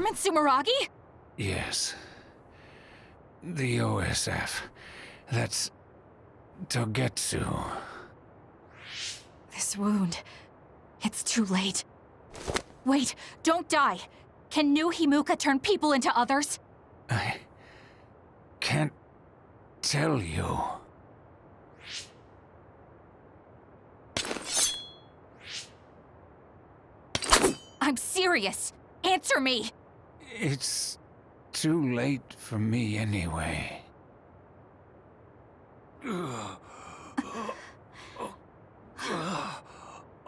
Chairman Sumeragi? Yes. The OSF. That's... Togetsu. This wound... It's too late. Wait, don't die! Can new Himuka turn people into others? I... can't... tell you. I'm serious! Answer me! It's... too late for me anyway.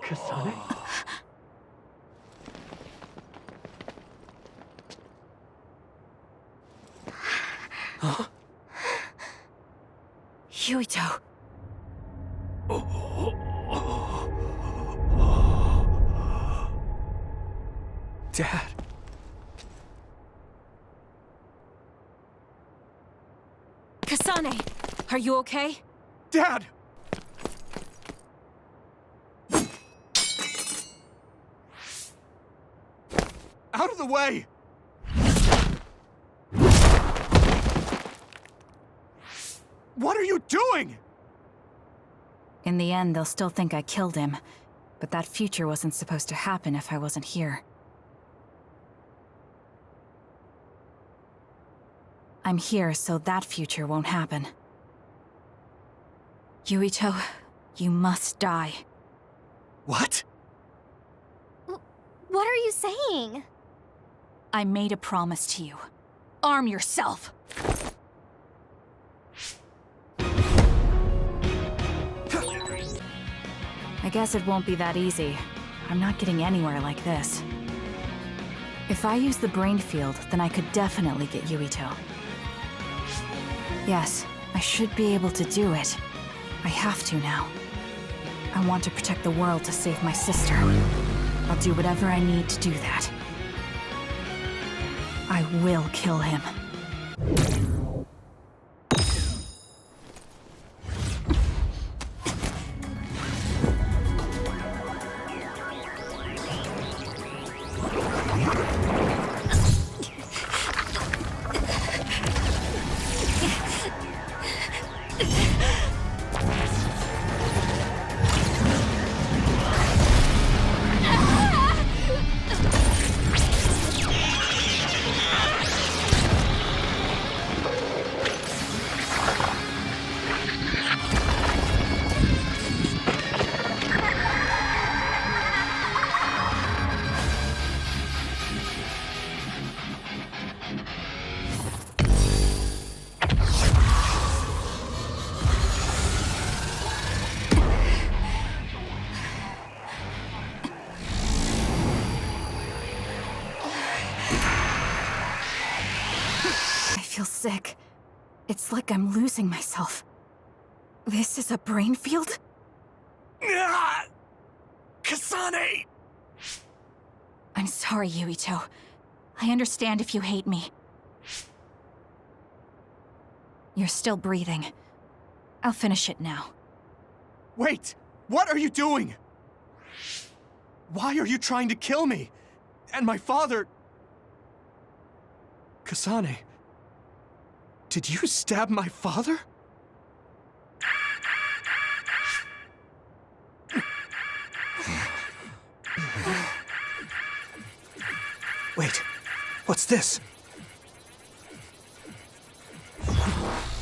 Kasane? Huh? Yuito. Dad. Kasane, are you okay? Dad! Out of the way! What are you doing? In the end, they'll still think I killed him. But that future wasn't supposed to happen if I wasn't here. I'm here so that future won't happen. Yuito, you must die. What? What are you saying? I made a promise to you. Arm yourself! I guess it won't be that easy. I'm not getting anywhere like this. If I use the brain field, then I could definitely get Yuito. Yes, I should be able to do it. I have to now. I want to protect the world to save my sister. I'll do whatever I need to do that. I will kill him. Sick. It's like I'm losing myself. This is a brain field? Kasane! I'm sorry, Yuito. I understand if you hate me. You're still breathing. I'll finish it now. Wait! What are you doing? Why are you trying to kill me? And my father... Kasane... Did you stab my father? Wait, what's this?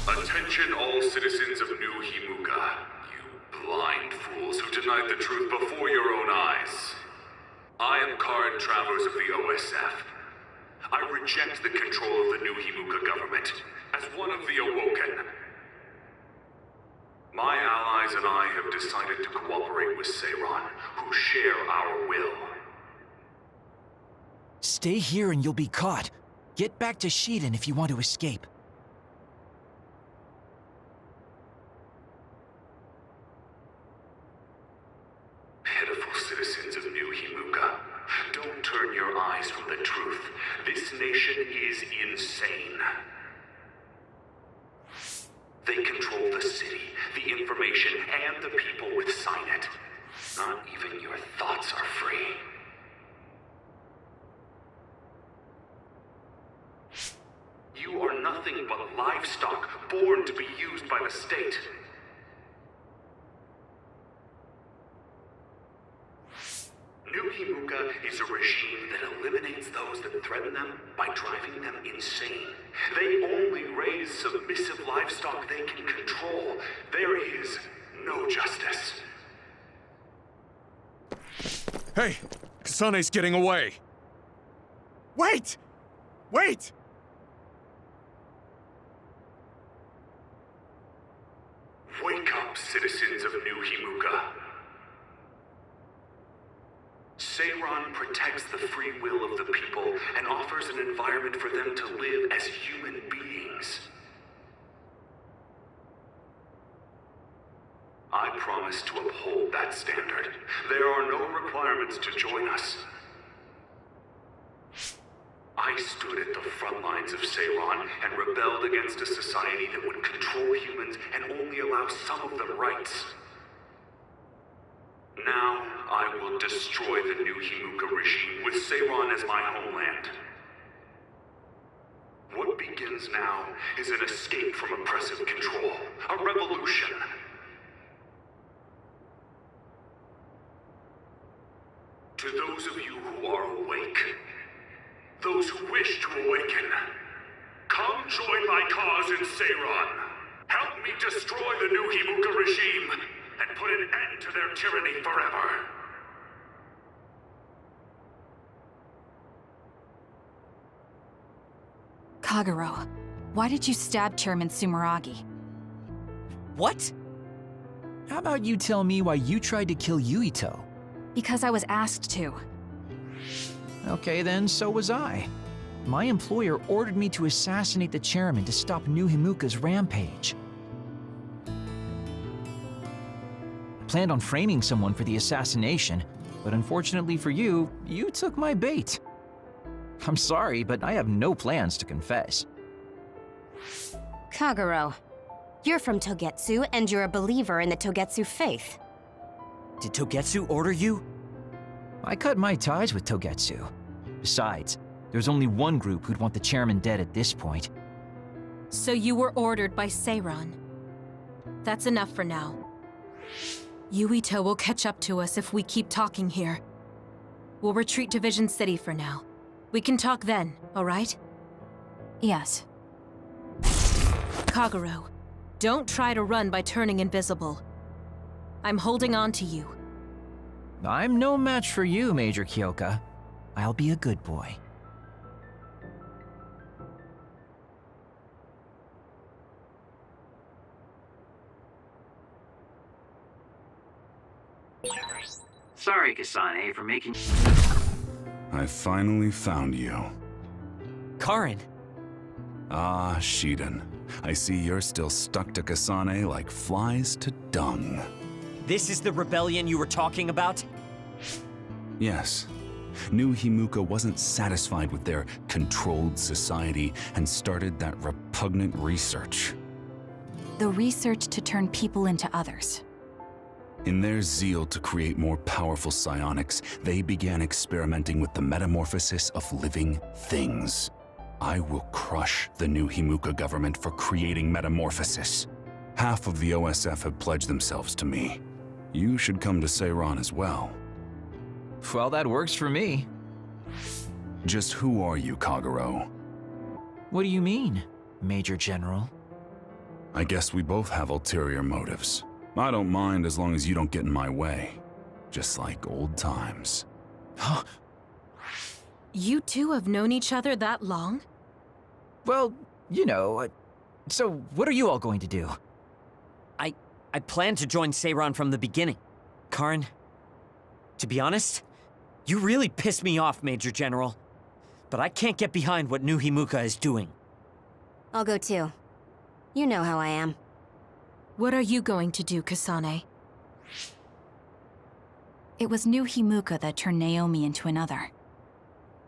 Attention all citizens of New Himuka, you blind fools who denied the truth before your own eyes. I am current travelers of the OSF. I reject the control of the New Himuka government. As one of the Awoken, my allies and I have decided to cooperate with Seiran, who share our will. Stay here and you'll be caught. Get back to Shiden if you want to escape. Pitiful citizens of New Himuka, don't turn your eyes from the truth. This nation is insane. They control the city, the information, and the people with Signet. Not even your thoughts are free. are nothing but livestock born to be used by the state. New Himuka is a regime that eliminates those that threaten them by driving them insane. They only raise submissive livestock they can control. There is no justice. Hey! Kasane's getting away! Wait! Wait! Wake up, citizens of New Himuka. Seiran protects the free will of the people and offers an environment for them to live as human beings. I promise to uphold that standard. There are no requirements to join us. I stood at the front lines of Seiran and rebelled against a society that would control humans and only allow some of them rights. Now, I will destroy the New Himuka regime with Seiran as my homeland. What begins now is an escape from oppressive control, a revolution. To those of you who are awake, those who wish to awaken, come join my cause in Seiran. Help me destroy the New Himuka regime and put an end to their tyranny forever. Kagero, why did you stab Chairman Sumeragi? What? How about you tell me why you tried to kill Yuito? Because I was asked to. Okay then, so was I. My employer ordered me to assassinate the chairman to stop New Himuka's rampage. I planned on framing someone for the assassination, but unfortunately for you, you took my bait. I'm sorry, but I have no plans to confess. Kagero, you're from Togetsu, and you're a believer in the Togetsu faith. Did Togetsu order you? I cut my ties with Togetsu. Besides, there's only one group who'd want the chairman dead at this point. So you were ordered by Seiran. That's enough for now. Yuito will catch up to us if we keep talking here. We'll retreat to Vision City for now. We can talk then, alright? Yes. Kagero, don't try to run by turning invisible. I'm holding on to you. I'm no match for you, Major Kyoka. I'll be a good boy. Sorry, Kasane, for making... I finally found you. Karin! Ah, Shiden. I see you're still stuck to Kasane like flies to dung. This is the rebellion you were talking about? Yes. New Himuka wasn't satisfied with their controlled society and started that repugnant research. The research to turn people into others. In their zeal to create more powerful psionics, they began experimenting with the metamorphosis of living things. I will crush the New Himuka government for creating metamorphosis. Half of the OSF have pledged themselves to me. You should come to Seiran as well. Well, that works for me. Just who are you, Kagero? What do you mean, Major General? I guess we both have ulterior motives. I don't mind as long as you don't get in my way. Just like old times. You two have known each other that long? Well, you know, so what are you all going to do? I planned to join Seiran from the beginning. Karin, to be honest, you really pissed me off, Major General. But I can't get behind what New Himuka is doing. I'll go too. You know how I am. What are you going to do, Kasane? It was New Himuka that turned Naomi into another.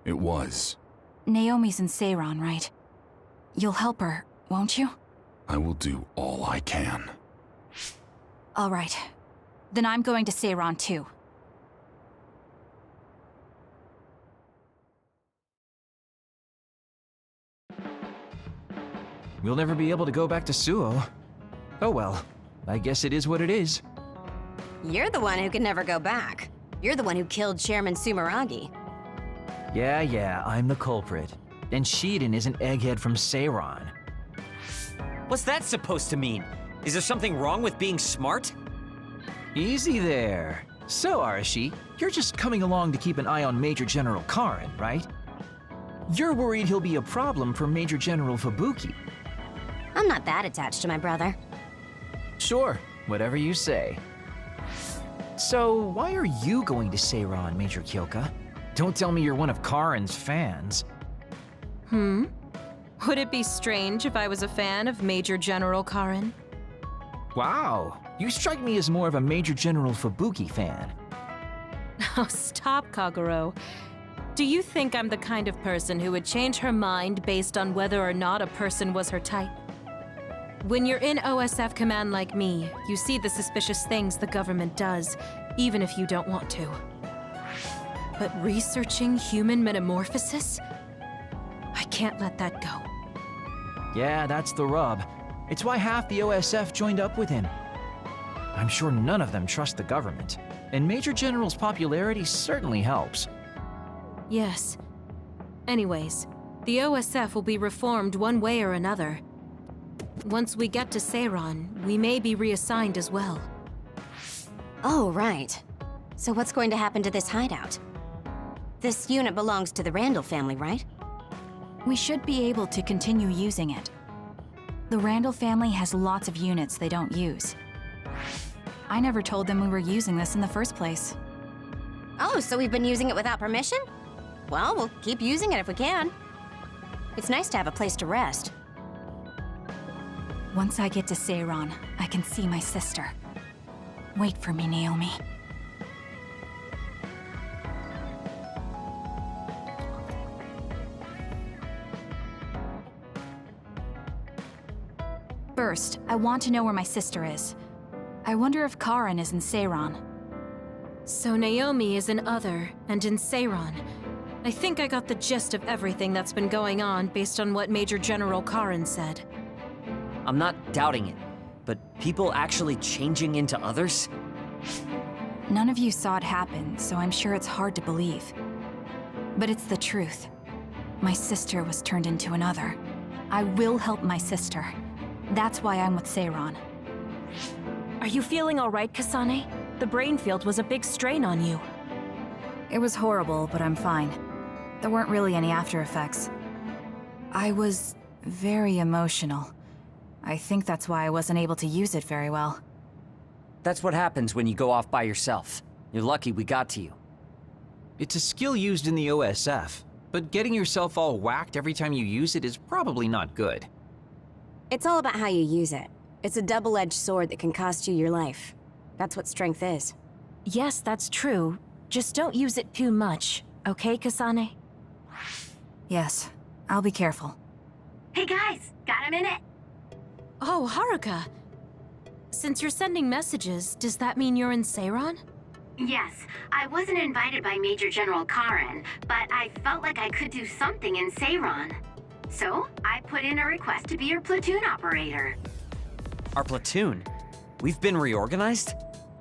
It was. Naomi's in Seiran, right? You'll help her, won't you? I will do all I can. All right. Then I'm going to Seiran too. we'll never be able to go back to Suo. Oh well, I guess it is what it is. You're the one who can never go back. You're the one who killed Chairman Sumeragi. Yeah, I'm the culprit. And Shiden is an egghead from Seiron. What's that supposed to mean? Is there something wrong with being smart? Easy there. So, Arashi, you're just coming along to keep an eye on Major General Karin, right? You're worried he'll be a problem for Major General Fubuki. I'm not that attached to my brother. Sure, whatever you say. So, why are you going to Seiron, Major Kyoka? Don't tell me you're one of Karin's fans. Would it be strange if I was a fan of Major General Karin? Wow, you strike me as more of a Major General Fubuki fan. Oh, stop, Kagero. Do you think I'm the kind of person who would change her mind based on whether or not a person was her type? When you're in OSF command like me, you see the suspicious things the government does, even if you don't want to. But researching human metamorphosis? I can't let that go. Yeah, that's the rub. It's why half the OSF joined up with him. I'm sure none of them trust the government, and Major General's popularity certainly helps. Yes. Anyways, the OSF will be reformed one way or another. Once we get to Seiron, we may be reassigned as well. Oh, right. So what's going to happen to this hideout? This unit belongs to the Randall family, right? We should be able to continue using it. The Randall family has lots of units they don't use. I never told them we were using this in the first place. Oh, so we've been using it without permission? Well, we'll keep using it if we can. It's nice to have a place to rest. Once I get to Seiron, I can see my sister. Wait for me, Naomi. First, I want to know where my sister is. I wonder if Karin is in Seiron. So Naomi is in Other and in Seiron. I think I got the gist of everything that's been going on based on what Major General Karin said. I'm not doubting it, but people actually changing into others? None of you saw it happen, so I'm sure it's hard to believe. But it's the truth. My sister was turned into another. I will help my sister. That's why I'm with Seiron. Are you feeling all right, Kasane? The brain field was a big strain on you. It was horrible, but I'm fine. There weren't really any after effects. I was very emotional. I think that's why I wasn't able to use it very well. That's what happens when you go off by yourself. You're lucky we got to you. It's a skill used in the OSF, but getting yourself all whacked every time you use it is probably not good. It's all about how you use it. It's a double-edged sword that can cost you your life. That's what strength is. Yes, that's true. Just don't use it too much, okay, Kasane? Yes, I'll be careful. Hey guys, got a minute? Oh, Haruka. Since you're sending messages, does that mean you're in Seiron? Yes, I wasn't invited by Major General Karin, but I felt like I could do something in Seiron. So, I put in a request to be your platoon operator. Our platoon? We've been reorganized?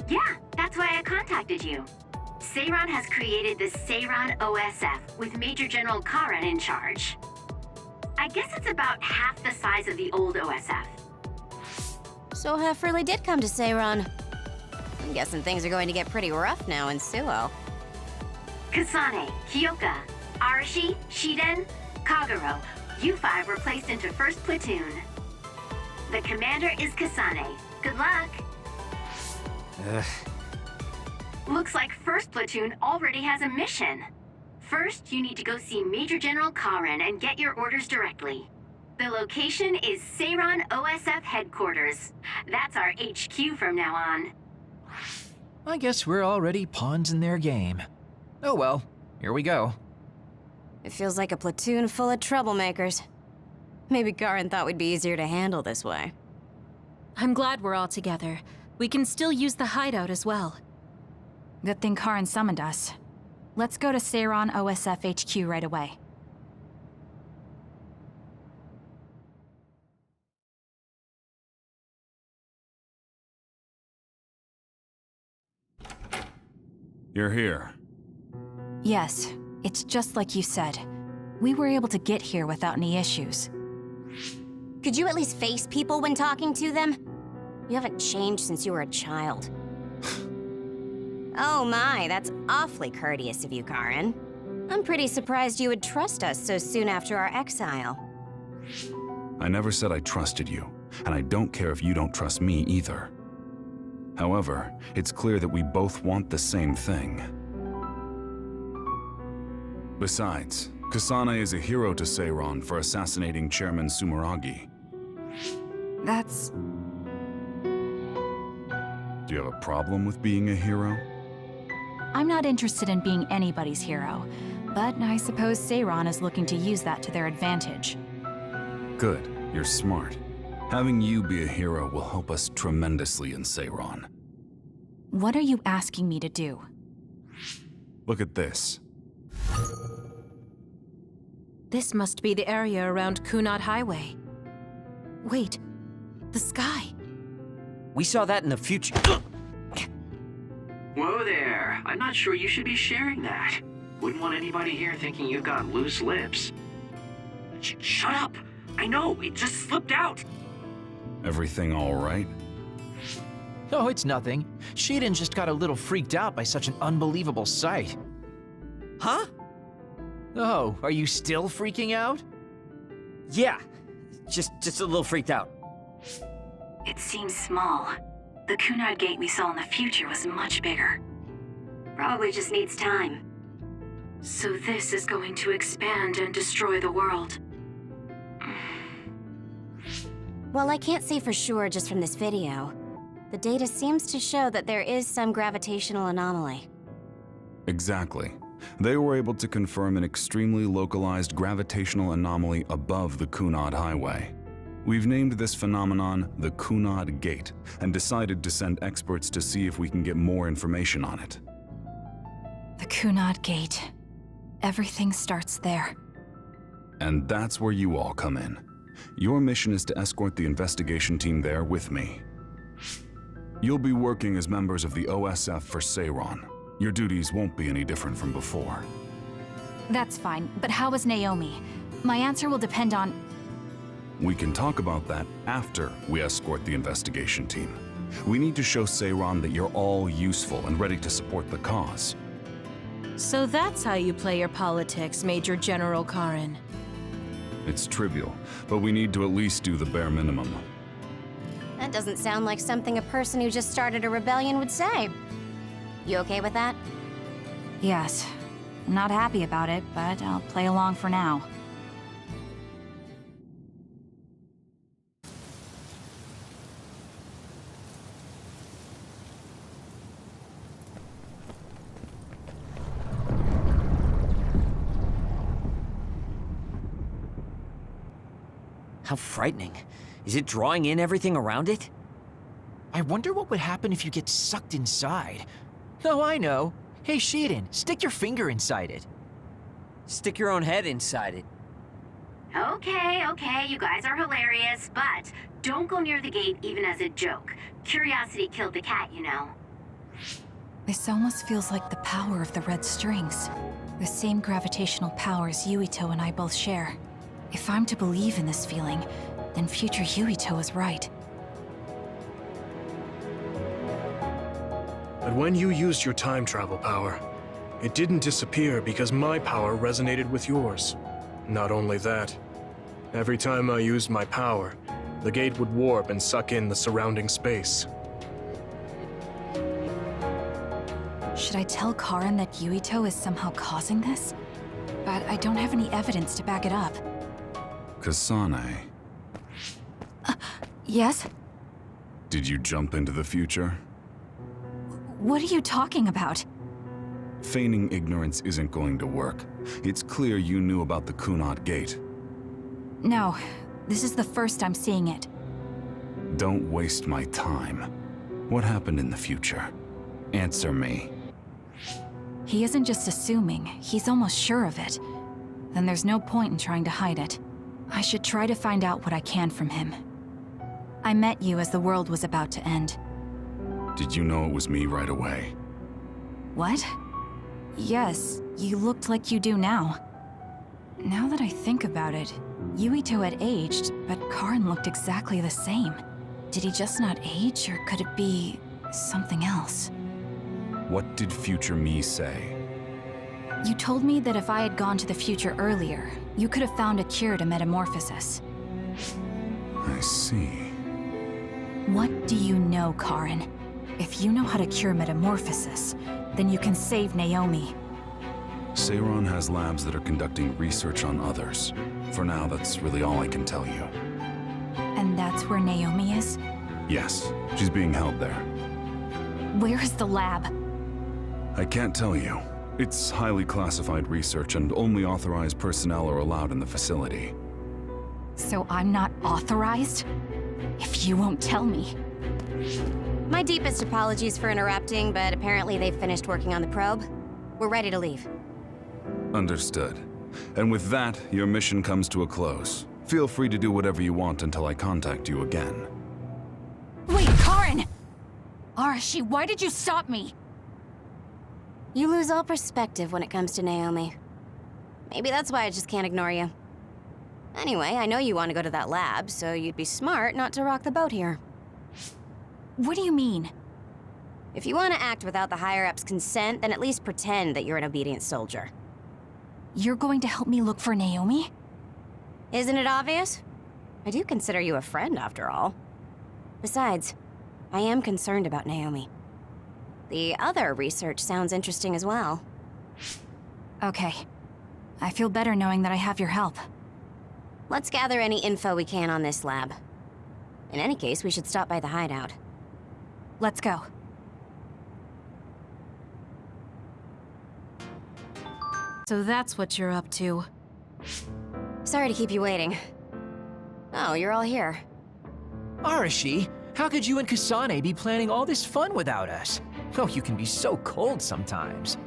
Yeah, that's why I contacted you. Seiron has created the Seiron OSF with Major General Karin in charge. I guess it's about half the size of the old OSF. So Hef really did come to Seiron. I'm guessing things are going to get pretty rough now in Suo. Kasane, Kyoka, Arashi, Shiden, Kagero, you five were placed into 1st Platoon. The commander is Kasane. Good luck. Looks like 1st Platoon already has a mission. First, you need to go see Major General Karin and get your orders directly. The location is Seiron OSF headquarters. That's our HQ from now on. I guess we're already pawns in their game. Oh well, here we go. It feels like a platoon full of troublemakers. Maybe Karin thought we'd be easier to handle this way. I'm glad we're all together. We can still use the hideout as well. Good thing Karin summoned us. Let's go to Seiron OSF HQ right away. You're here. Yes, it's just like you said. We were able to get here without any issues. Could you at least face people when talking to them? You haven't changed since you were a child. Oh my, that's awfully courteous of you, Karen. I'm pretty surprised you would trust us so soon after our exile. I never said I trusted you, and I don't care if you don't trust me either. However, it's clear that we both want the same thing. Besides, Kasane is a hero to Seiron for assassinating Chairman Sumeragi. That's... Do you have a problem with being a hero? I'm not interested in being anybody's hero, but I suppose Seiron is looking to use that to their advantage. Good, you're smart. Having you be a hero will help us tremendously in Seiron. What are you asking me to do? Look at this. This must be the area around Kunad Highway. Wait, the sky. We saw that in the future. Whoa there. I'm not sure you should be sharing that. Wouldn't want anybody here thinking you've got loose lips. Shut up! I know, it just slipped out! Everything all right? Oh, it's nothing. Shiden just got a little freaked out by such an unbelievable sight. Huh? Oh, are you still freaking out? Yeah, just a little freaked out. It seems small. The Kunad gate we saw in the future was much bigger. Probably just needs time. So this is going to expand and destroy the world. Well, I can't say for sure just from this video. The data seems to show that there is some gravitational anomaly. Exactly. They were able to confirm an extremely localized gravitational anomaly above the Kunad Highway. We've named this phenomenon the Kunad Gate, and decided to send experts to see if we can get more information on it. The Kunad Gate. Everything starts there. And that's where you all come in. Your mission is to escort the investigation team there with me. You'll be working as members of the OSF for Seiron. Your duties won't be any different from before. That's fine, but how is Naomi? My answer will depend on... We can talk about that after we escort the investigation team. We need to show Seiron that you're all useful and ready to support the cause. So that's how you play your politics, Major General Karen. It's trivial, but we need to at least do the bare minimum. That doesn't sound like something a person who just started a rebellion would say. You okay with that? Yes. I'm not happy about it, but I'll play along for now. How frightening. Is it drawing in everything around it? I wonder what would happen if you get sucked inside. Oh, I know. Hey, Shiden, stick your finger inside it. Stick your own head inside it. Okay, you guys are hilarious, but don't go near the gate even as a joke. Curiosity killed the cat, you know. This almost feels like the power of the red strings. The same gravitational powers Yuito and I both share. If I'm to believe in this feeling, then future Yuito is right. But when you used your time travel power, it didn't disappear because my power resonated with yours. Not only that, every time I used my power, the gate would warp and suck in the surrounding space. Should I tell Karen that Yuito is somehow causing this? But I don't have any evidence to back it up. Kasane, Yes? did you jump into the future? What are you talking about? Feigning ignorance isn't going to work. It's clear you knew about the Kunad Gate. No, this is the first I'm seeing it. Don't waste my time. What happened in the future? Answer me. He isn't just assuming, he's almost sure of it. Then there's no point in trying to hide it. I should try to find out what I can from him. I met you as the world was about to end. Did you know it was me right away? What? Yes, you looked like you do now. Now that I think about it, Yuito had aged, but Karin looked exactly the same. Did he just not age, or could it be something else? What did future me say? You told me that if I had gone to the future earlier, you could have found a cure to metamorphosis. I see. What do you know, Karin? If you know how to cure metamorphosis, then you can save Naomi. Seiron has labs that are conducting research on others. For now, that's really all I can tell you. And that's where Naomi is? Yes, she's being held there. Where is the lab? I can't tell you. It's highly classified research and only authorized personnel are allowed in the facility. So I'm not authorized? If you won't tell me. My deepest apologies for interrupting, but apparently they've finished working on the probe. We're ready to leave. Understood. And with that, your mission comes to a close. Feel free to do whatever you want until I contact you again. Wait, Karin! Arashi, why did you stop me? You lose all perspective when it comes to Naomi. Maybe that's why I just can't ignore you. Anyway, I know you want to go to that lab, so you'd be smart not to rock the boat here. What do you mean? If you want to act without the higher-ups' consent, then at least pretend that you're an obedient soldier. You're going to help me look for Naomi? Isn't it obvious? I do consider you a friend, after all. Besides, I am concerned about Naomi. The other research sounds interesting as well. Okay. I feel better knowing that I have your help. Let's gather any info we can on this lab. In any case, we should stop by the hideout. Let's go. So that's what you're up to. Sorry to keep you waiting. Oh, you're all here. Arashi, how could you and Kasane be planning all this fun without us? Oh, you can be so cold sometimes.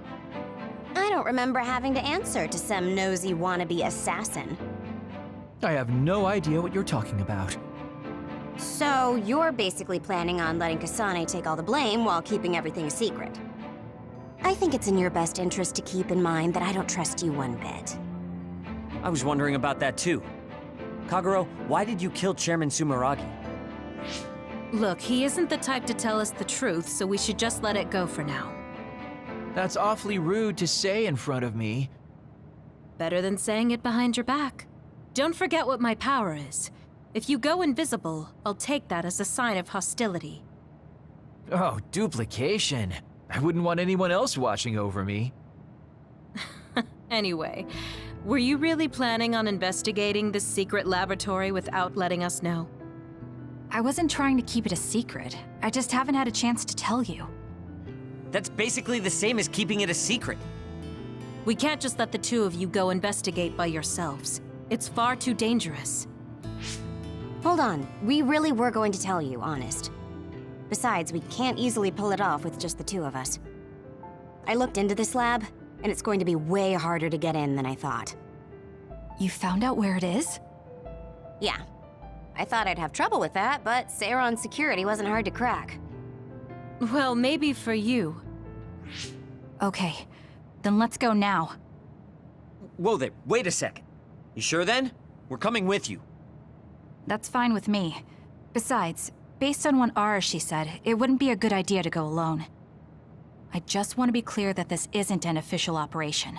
I don't remember having to answer to some nosy wannabe assassin. I have no idea what you're talking about. So, you're basically planning on letting Kasane take all the blame while keeping everything a secret. I think it's in your best interest to keep in mind that I don't trust you one bit. I was wondering about that too. Kagero, why did you kill Chairman Sumeragi? Look, he isn't the type to tell us the truth, so we should just let it go for now. That's awfully rude to say in front of me. Better than saying it behind your back. Don't forget what my power is. If you go invisible, I'll take that as a sign of hostility. Oh, duplication. I wouldn't want anyone else watching over me. Anyway, were you really planning on investigating this secret laboratory without letting us know? I wasn't trying to keep it a secret. I just haven't had a chance to tell you. That's basically the same as keeping it a secret. We can't just let the two of you go investigate by yourselves. It's far too dangerous. Hold on, we really were going to tell you, honest. Besides, we can't easily pull it off with just the two of us. I looked into this lab, and it's going to be way harder to get in than I thought. You found out where it is? Yeah. I thought I'd have trouble with that, but Seiron's security wasn't hard to crack. Well, maybe for you. Okay, then let's go now. Whoa there, wait a second. You sure then? We're coming with you. That's fine with me. Besides, based on what Arashi said, it wouldn't be a good idea to go alone. I just want to be clear that this isn't an official operation.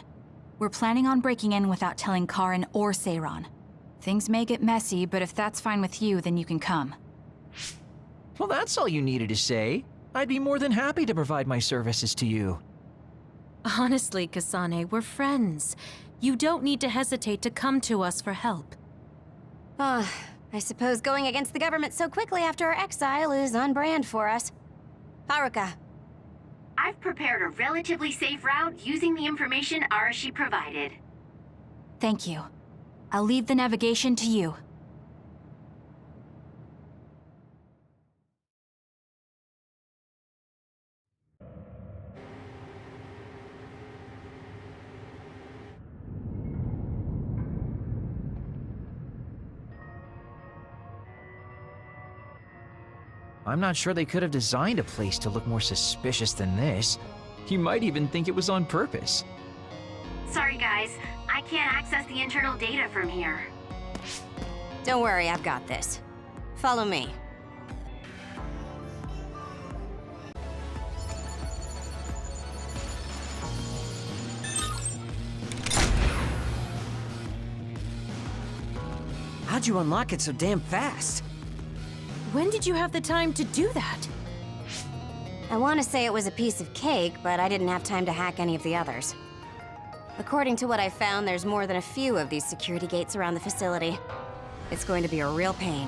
We're planning on breaking in without telling Karin or Seiron. Things may get messy, but if that's fine with you, then you can come. Well, that's all you needed to say. I'd be more than happy to provide my services to you. Honestly, Kasane, we're friends. You don't need to hesitate to come to us for help. I suppose going against the government so quickly after our exile is on brand for us. Haruka. I've prepared a relatively safe route using the information Arashi provided. Thank you. I'll leave the navigation to you. I'm not sure they could have designed a place to look more suspicious than this. You might even think it was on purpose. Sorry guys, I can't access the internal data from here. Don't worry, I've got this. Follow me. How'd you unlock it so damn fast? When did you have the time to do that? I want to say it was a piece of cake, but I didn't have time to hack any of the others. According to what I found, there's more than a few of these security gates around the facility. It's going to be a real pain.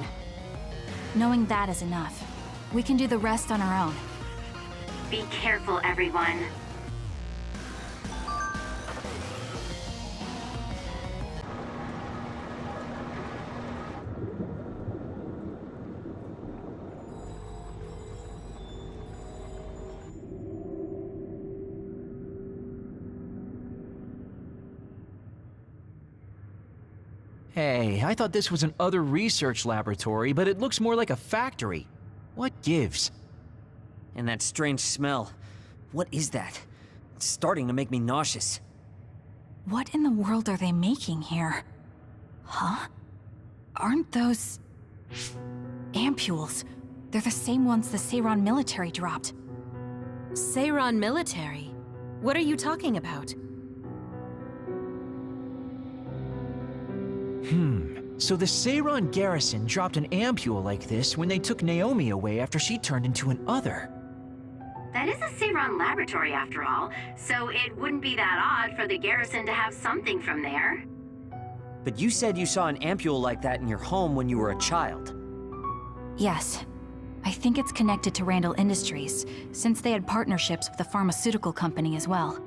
Knowing that is enough. We can do the rest on our own. Be careful, everyone. Hey, I thought this was an other research laboratory, but it looks more like a factory. What gives? And that strange smell. What is that? It's starting to make me nauseous. What in the world are they making here? Huh? Aren't those... ampules? They're the same ones the Seiran military dropped. Seiran military? What are you talking about? So the Seiran garrison dropped an ampule like this when they took Naomi away after she turned into an other. That is a Seiran laboratory after all, so it wouldn't be that odd for the garrison to have something from there. But you said you saw an ampule like that in your home when you were a child. Yes. I think it's connected to Randall Industries, since they had partnerships with the pharmaceutical company as well.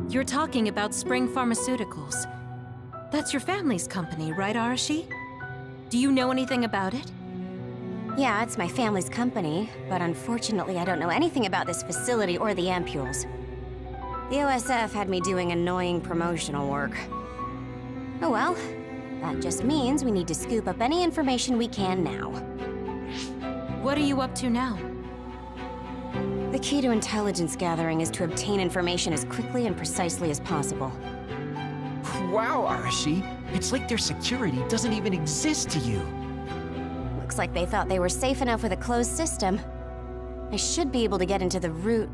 You're talking about Spring Pharmaceuticals. That's your family's company, right, Arashi? Do you know anything about it? Yeah, it's my family's company, but unfortunately I don't know anything about this facility or the ampules. The OSF had me doing annoying promotional work. Oh well, that just means we need to scoop up any information we can now. What are you up to now? The key to intelligence gathering is to obtain information as quickly and precisely as possible. Wow, Arashi, it's like their security doesn't even exist to you. Looks like they thought they were safe enough with a closed system. I should be able to get into the root...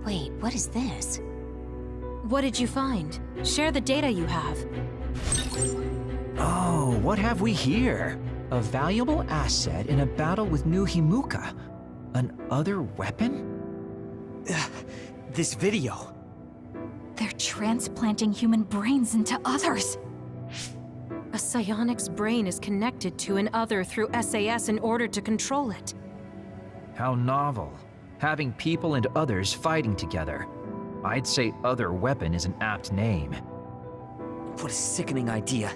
Wait, what is this? What did you find? Share the data you have. Oh, what have we here? A valuable asset in a battle with New Himuka. An other weapon? This video. They're transplanting human brains into others. A psionic's brain is connected to an other through SAS in order to control it. How novel. Having people and others fighting together. I'd say other weapon is an apt name. What a sickening idea.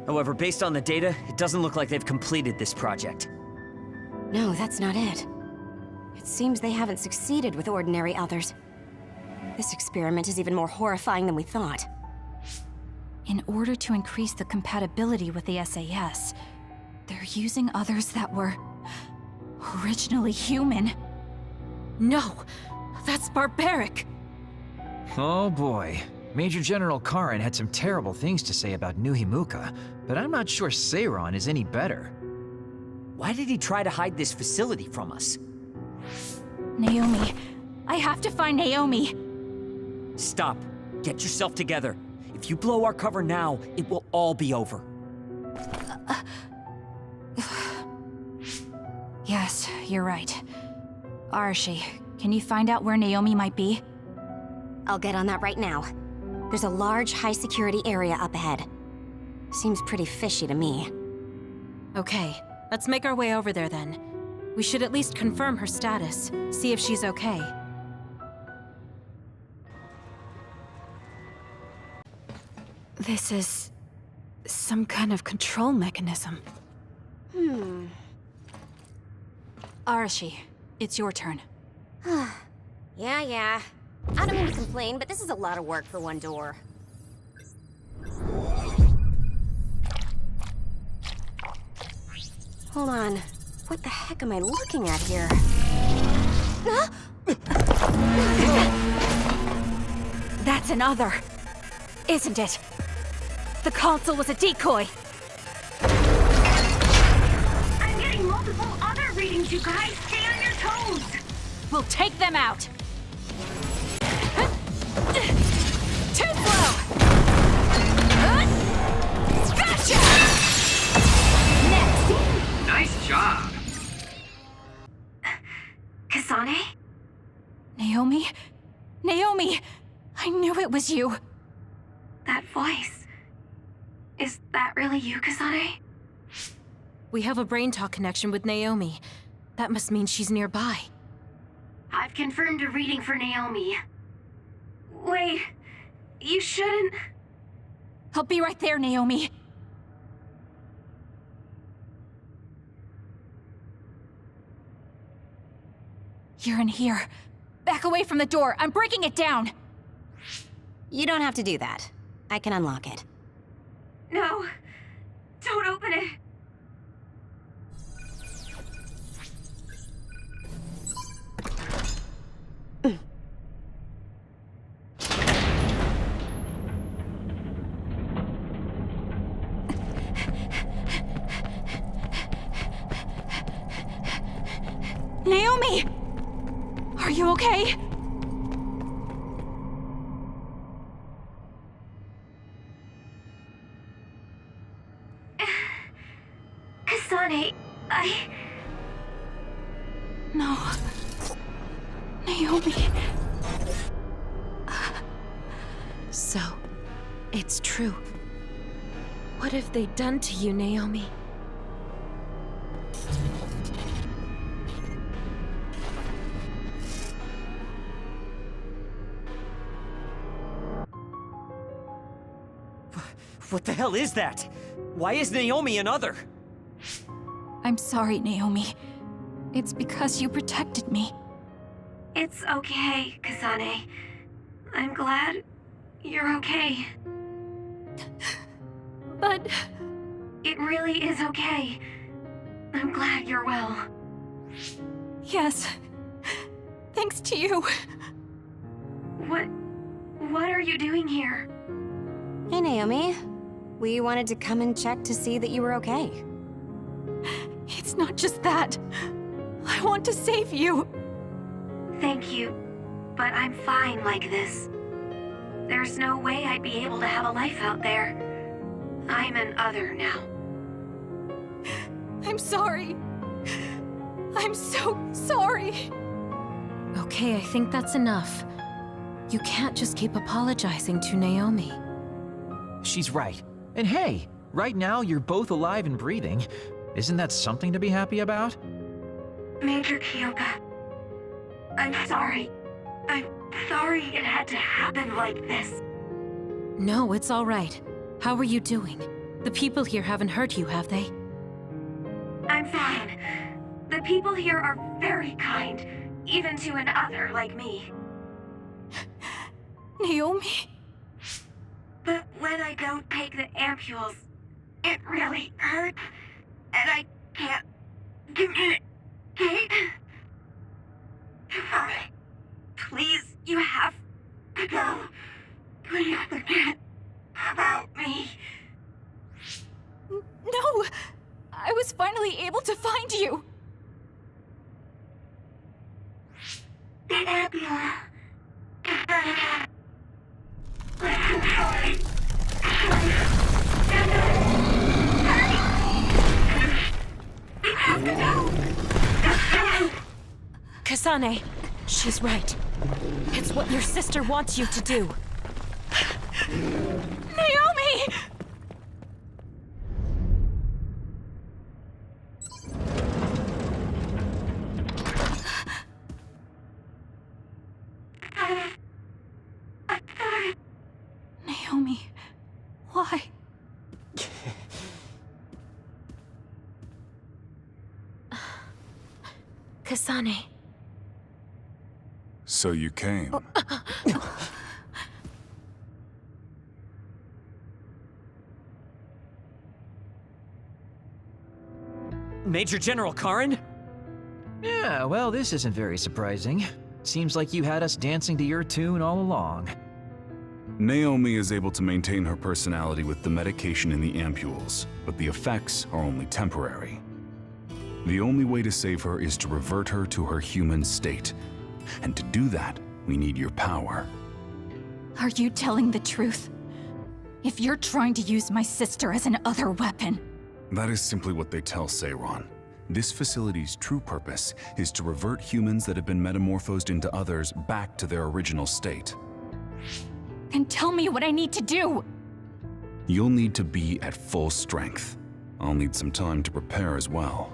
However, based on the data, it doesn't look like they've completed this project. No, that's not it. It seems they haven't succeeded with ordinary others. This experiment is even more horrifying than we thought. In order to increase the compatibility with the SAS, they're using others that were... originally human. No! That's barbaric! Oh boy. Major General Karen had some terrible things to say about New Himuka, but I'm not sure Seiran is any better. Why did he try to hide this facility from us? Naomi. I have to find Naomi. Stop. Get yourself together. If you blow our cover now, it will all be over. Yes, you're right. Arashi, can you find out where Naomi might be? I'll get on that right now. There's a large, high-security area up ahead. Seems pretty fishy to me. Okay, let's make our way over there then. We should at least confirm her status, see if she's okay. This is... some kind of control mechanism. Arashi, it's your turn. Yeah. I don't mean to complain, but this is a lot of work for one door. Hold on. What the heck am I looking at here? That's another, isn't it? The console was a decoy. I'm getting multiple other readings, you guys. Stay on your toes. We'll take them out. Too slow. Gotcha! Next. Nice job. Kasane? Naomi? Naomi! I knew it was you. That voice. Is that really you, Kasane? We have a brain talk connection with Naomi. That must mean she's nearby. I've confirmed a reading for Naomi. Wait, you shouldn't... I'll be right there, Naomi. You're in here. Back away from the door. I'm breaking it down. You don't have to do that. I can unlock it. No, don't open it. Naomi! Are you okay? Kasane, No. Naomi. So, it's true. What have they done to you, Naomi? What the hell is that? Why is Naomi another? I'm sorry, Naomi. It's because you protected me. it's okay, Kasane. I'm glad you're okay. But... It really is okay. I'm glad you're well. yes. Thanks to you. What are you doing here? Hey, Naomi. We wanted to come and check to see that you were okay. It's not just that. I want to save you. Thank you, but I'm fine like this. There's no way I'd be able to have a life out there. I'm an other now. I'm sorry. I'm so sorry. Okay, I think that's enough. You can't just keep apologizing to Naomi. She's right. And hey, right now you're both alive and breathing. Isn't that something to be happy about? Major Kyoka, I'm sorry. I'm sorry it had to happen like this. No, it's all right. How are you doing? The people here haven't hurt you, have they? I'm fine. The people here are very kind, even to an other like me. Naomi? But when I don't take the ampules, it really hurts, and I can't communicate. Please, you have to go. Please forget about me. No! I was finally able to find you! The ambulance. Kasane, she's right. It's what your sister wants you to do. Naomi! Naomi, why? Kasane. So you came. Major General Karen? Yeah, well, this isn't very surprising. Seems like you had us dancing to your tune all along. Naomi is able to maintain her personality with the medication in the ampules, but the effects are only temporary. The only way to save her is to revert her to her human state. And to do that, we need your power. Are you telling the truth? If you're trying to use my sister as an other weapon... That is simply what they tell Seiron. This facility's true purpose is to revert humans that have been metamorphosed into others back to their original state. Then tell me what I need to do! You'll need to be at full strength. I'll need some time to prepare as well.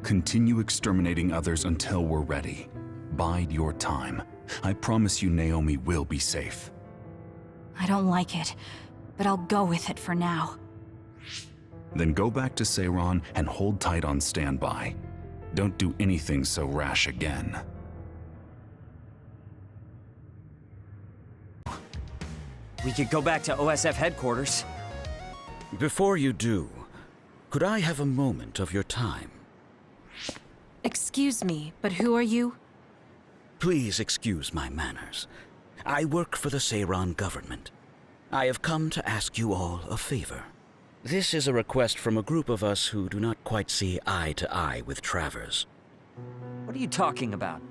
Continue exterminating others until we're ready. Bide your time. I promise you Naomi will be safe. I don't like it, but I'll go with it for now. Then go back to Seiron and hold tight on standby. Don't do anything so rash again. We could go back to OSF headquarters. Before you do, could I have a moment of your time? Excuse me, but who are you? Please excuse my manners. I work for the Seiron government. I have come to ask you all a favor. This is a request from a group of us who do not quite see eye to eye with Travers. What are you talking about?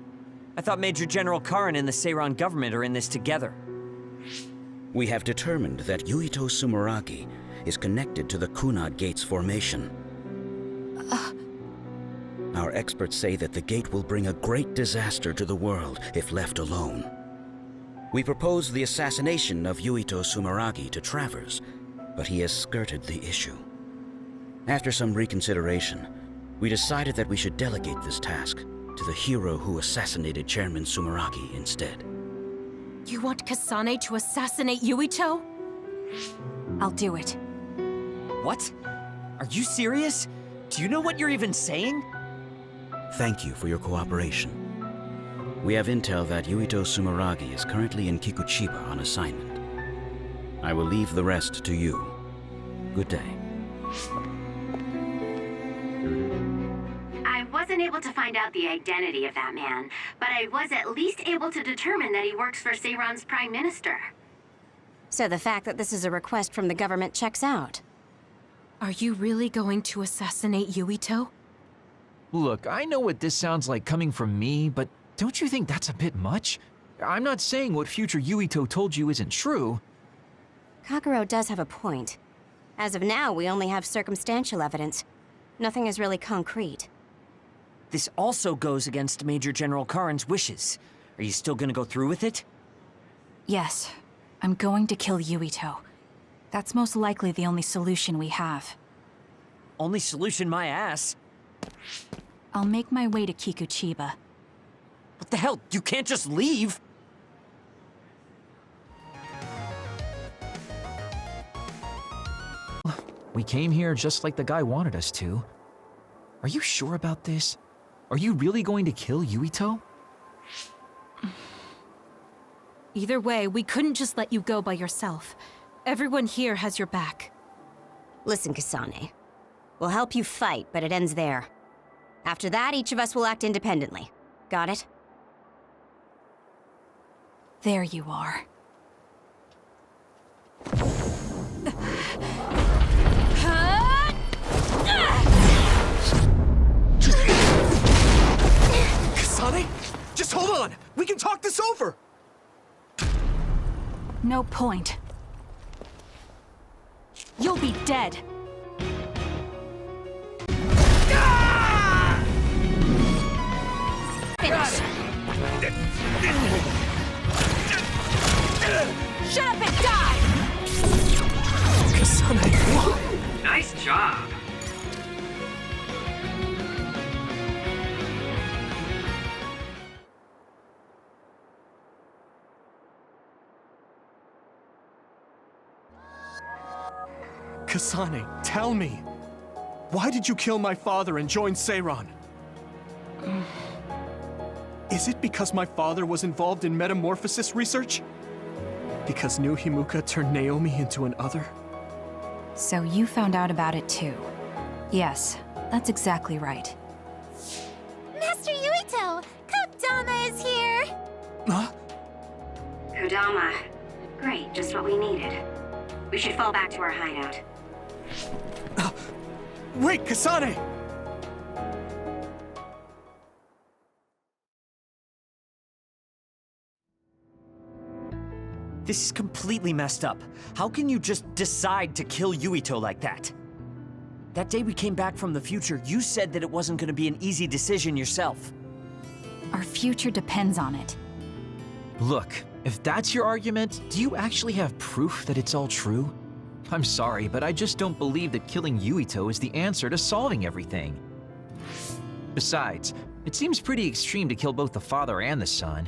I thought Major General Karin and the Seiron government are in this together. We have determined that Yuito Sumeragi is connected to the Kunad Gate's formation. Our experts say that the gate will bring a great disaster to the world if left alone. We proposed the assassination of Yuito Sumeragi to Travers, but he has skirted the issue. After some reconsideration, we decided that we should delegate this task to the hero who assassinated Chairman Sumeragi instead. You want Kasane to assassinate Yuito? I'll do it. What? Are you serious? Do you know what you're even saying? Thank you for your cooperation. We have intel that Yuito Sumeragi is currently in Kikuchiba on assignment. I will leave the rest to you. Good day. I wasn't able to find out the identity of that man, but I was at least able to determine that he works for Seiron's Prime Minister. So the fact that this is a request from the government checks out. Are you really going to assassinate Yuito? Look, I know what this sounds like coming from me, but don't you think that's a bit much? I'm not saying what future Yuito told you isn't true. Kagero does have a point. As of now, we only have circumstantial evidence. Nothing is really concrete. This also goes against Major General Karin's wishes. Are you still gonna go through with it? Yes, I'm going to kill Yuito. That's most likely the only solution we have. Only solution, my ass. I'll make my way to Kikuchiba. What the hell? You can't just leave! We came here just like the guy wanted us to. Are you sure about this? Are you really going to kill Yuito? Either way, we couldn't just let you go by yourself. Everyone here has your back. Listen, Kasane. We'll help you fight, but it ends there. After that, each of us will act independently. Got it? There you are. Kasane? Just hold on! We can talk this over! No point. You'll be dead. Finish! Shut up and die! Kasane, Nice job. Kasane, tell me. Why did you kill my father and join Seiron? Is it because my father was involved in metamorphosis research? Because New Himuka turned Naomi into an other? So you found out about it too. Yes, that's exactly right. Master Yuito! Kodama is here! Huh? Kodama. Great, just what we needed. We should fall back to our hideout. Wait, Kasane! This is completely messed up. How can you just decide to kill Yuito like that? That day we came back from the future, you said that it wasn't gonna be an easy decision yourself. Our future depends on it. Look, if that's your argument, do you actually have proof that it's all true? I'm sorry, but I just don't believe that killing Yuito is the answer to solving everything. Besides, it seems pretty extreme to kill both the father and the son.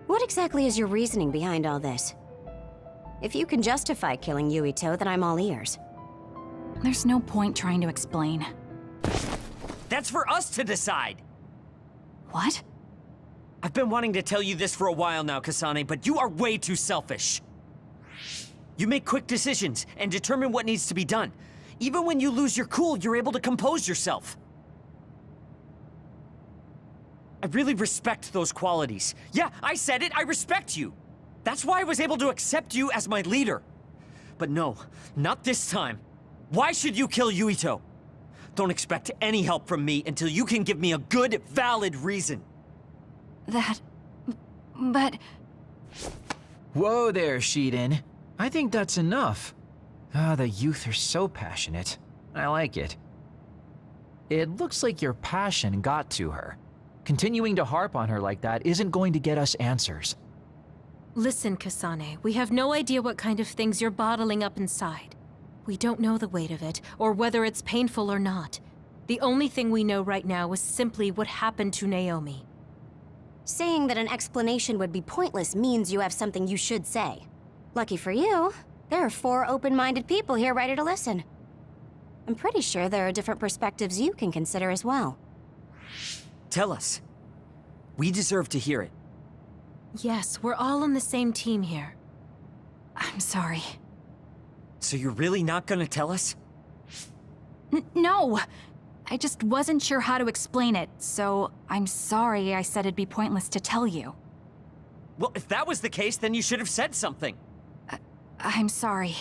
What exactly is your reasoning behind all this? If you can justify killing Yuito, then I'm all ears. There's no point trying to explain. That's for us to decide! What? I've been wanting to tell you this for a while now, Kasane, but you are way too selfish. You make quick decisions and determine what needs to be done. Even when you lose your cool, you're able to compose yourself. I really respect those qualities. Yeah, I said it, I respect you. That's why I was able to accept you as my leader. But no, not this time. Why should you kill Yuito? Don't expect any help from me until you can give me a good, valid reason. But... Whoa there, Shiden. I think that's enough. The youth are so passionate. I like it. It looks like your passion got to her. Continuing to harp on her like that isn't going to get us answers. Listen, Kasane, we have no idea what kind of things you're bottling up inside. We don't know the weight of it, or whether it's painful or not. The only thing we know right now is simply what happened to Naomi. Saying that an explanation would be pointless means you have something you should say. Lucky for you, there are 4 open-minded people here ready to listen. I'm pretty sure there are different perspectives you can consider as well. Tell us. We deserve to hear it. Yes, we're all on the same team here. I'm sorry. So you're really not gonna tell us? No! I just wasn't sure how to explain it, so I'm sorry I said it'd be pointless to tell you. Well, if that was the case, then you should have said something. I'm sorry.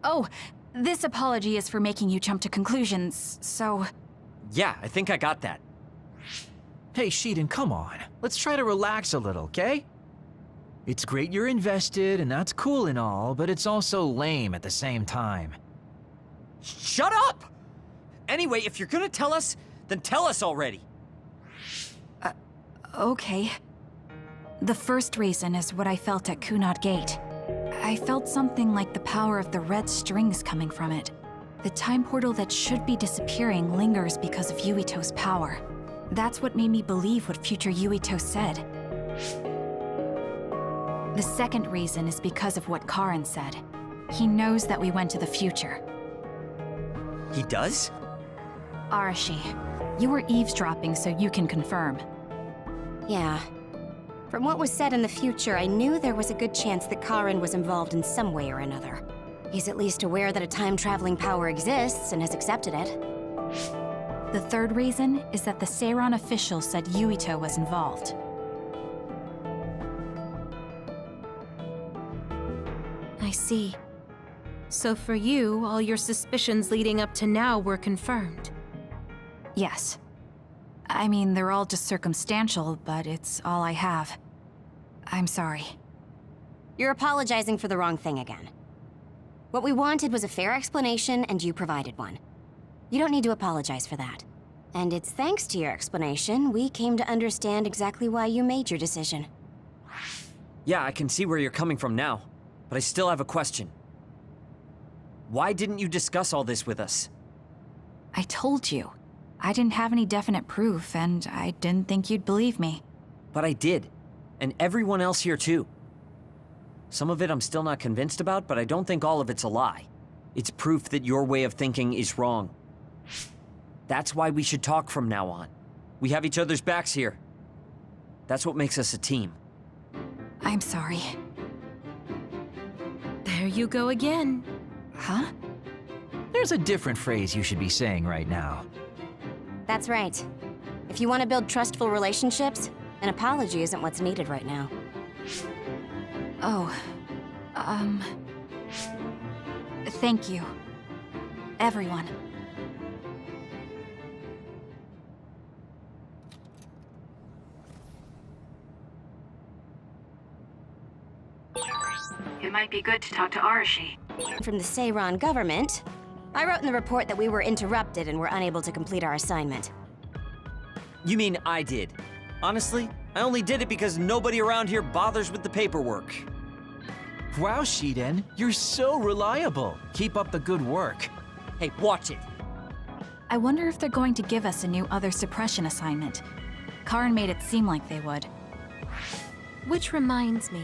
Oh, this apology is for making you jump to conclusions, so... Yeah, I think I got that. Hey, Shiden, come on. Let's try to relax a little, okay? It's great you're invested, and that's cool and all, but it's also lame at the same time. Shut up! Anyway, if you're gonna tell us, then tell us already. Okay. The first reason is what I felt at Kunad Gate. I felt something like the power of the red strings coming from it. The time portal that should be disappearing lingers because of Yuito's power. That's what made me believe what future Yuito said. The second reason is because of what Karin said. He knows that we went to the future. He does? Arashi, you were eavesdropping so you can confirm. Yeah. From what was said in the future, I knew there was a good chance that Karin was involved in some way or another. He's at least aware that a time-traveling power exists and has accepted it. The third reason is that the Seiran official said Yuito was involved. I see. So for you, all your suspicions leading up to now were confirmed. Yes. I mean, they're all just circumstantial, but it's all I have. I'm sorry. You're apologizing for the wrong thing again. What we wanted was a fair explanation, and you provided one. You don't need to apologize for that. And it's thanks to your explanation, we came to understand exactly why you made your decision. Yeah, I can see where you're coming from now, but I still have a question. Why didn't you discuss all this with us? I told you. I didn't have any definite proof, and I didn't think you'd believe me. But I did. And everyone else here too. Some of it I'm still not convinced about, but I don't think all of it's a lie. It's proof that your way of thinking is wrong. That's why we should talk from now on. We have each other's backs here. That's what makes us a team. I'm sorry. There you go again. Huh? There's a different phrase you should be saying right now. That's right. If you want to build trustful relationships, an apology isn't what's needed right now. Oh, thank you. Everyone. It might be good to talk to Arashi. From the Seiran government, I wrote in the report that we were interrupted and were unable to complete our assignment. You mean I did? Honestly, I only did it because nobody around here bothers with the paperwork. Wow, Shiden, you're so reliable. Keep up the good work. Hey, watch it. I wonder if they're going to give us a new other suppression assignment. Karin made it seem like they would. Which reminds me,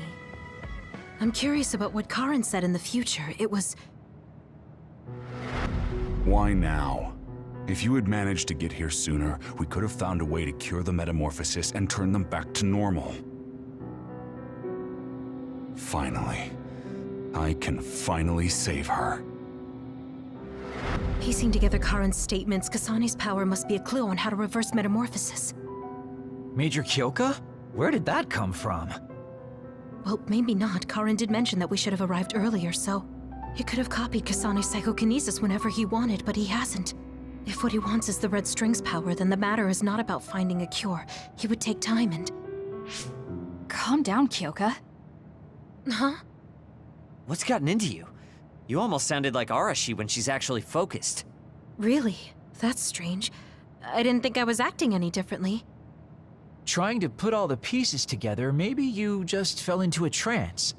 I'm curious about what Karin said in the future. It was... Why now? If you had managed to get here sooner, we could have found a way to cure the metamorphosis and turn them back to normal. Finally. I can finally save her. Piecing together Karin's statements, Kasane's power must be a clue on how to reverse metamorphosis. Major Kyoka? Where did that come from? Well, maybe not. Karin did mention that we should have arrived earlier, so... He could have copied Kasane's psychokinesis whenever he wanted, but he hasn't. If what he wants is the Red String's power, then the matter is not about finding a cure. He would take time and... Calm down, Kyoka. Huh? What's gotten into you? You almost sounded like Arashi when she's actually focused. Really? That's strange. I didn't think I was acting any differently. Trying to put all the pieces together, maybe you just fell into a trance.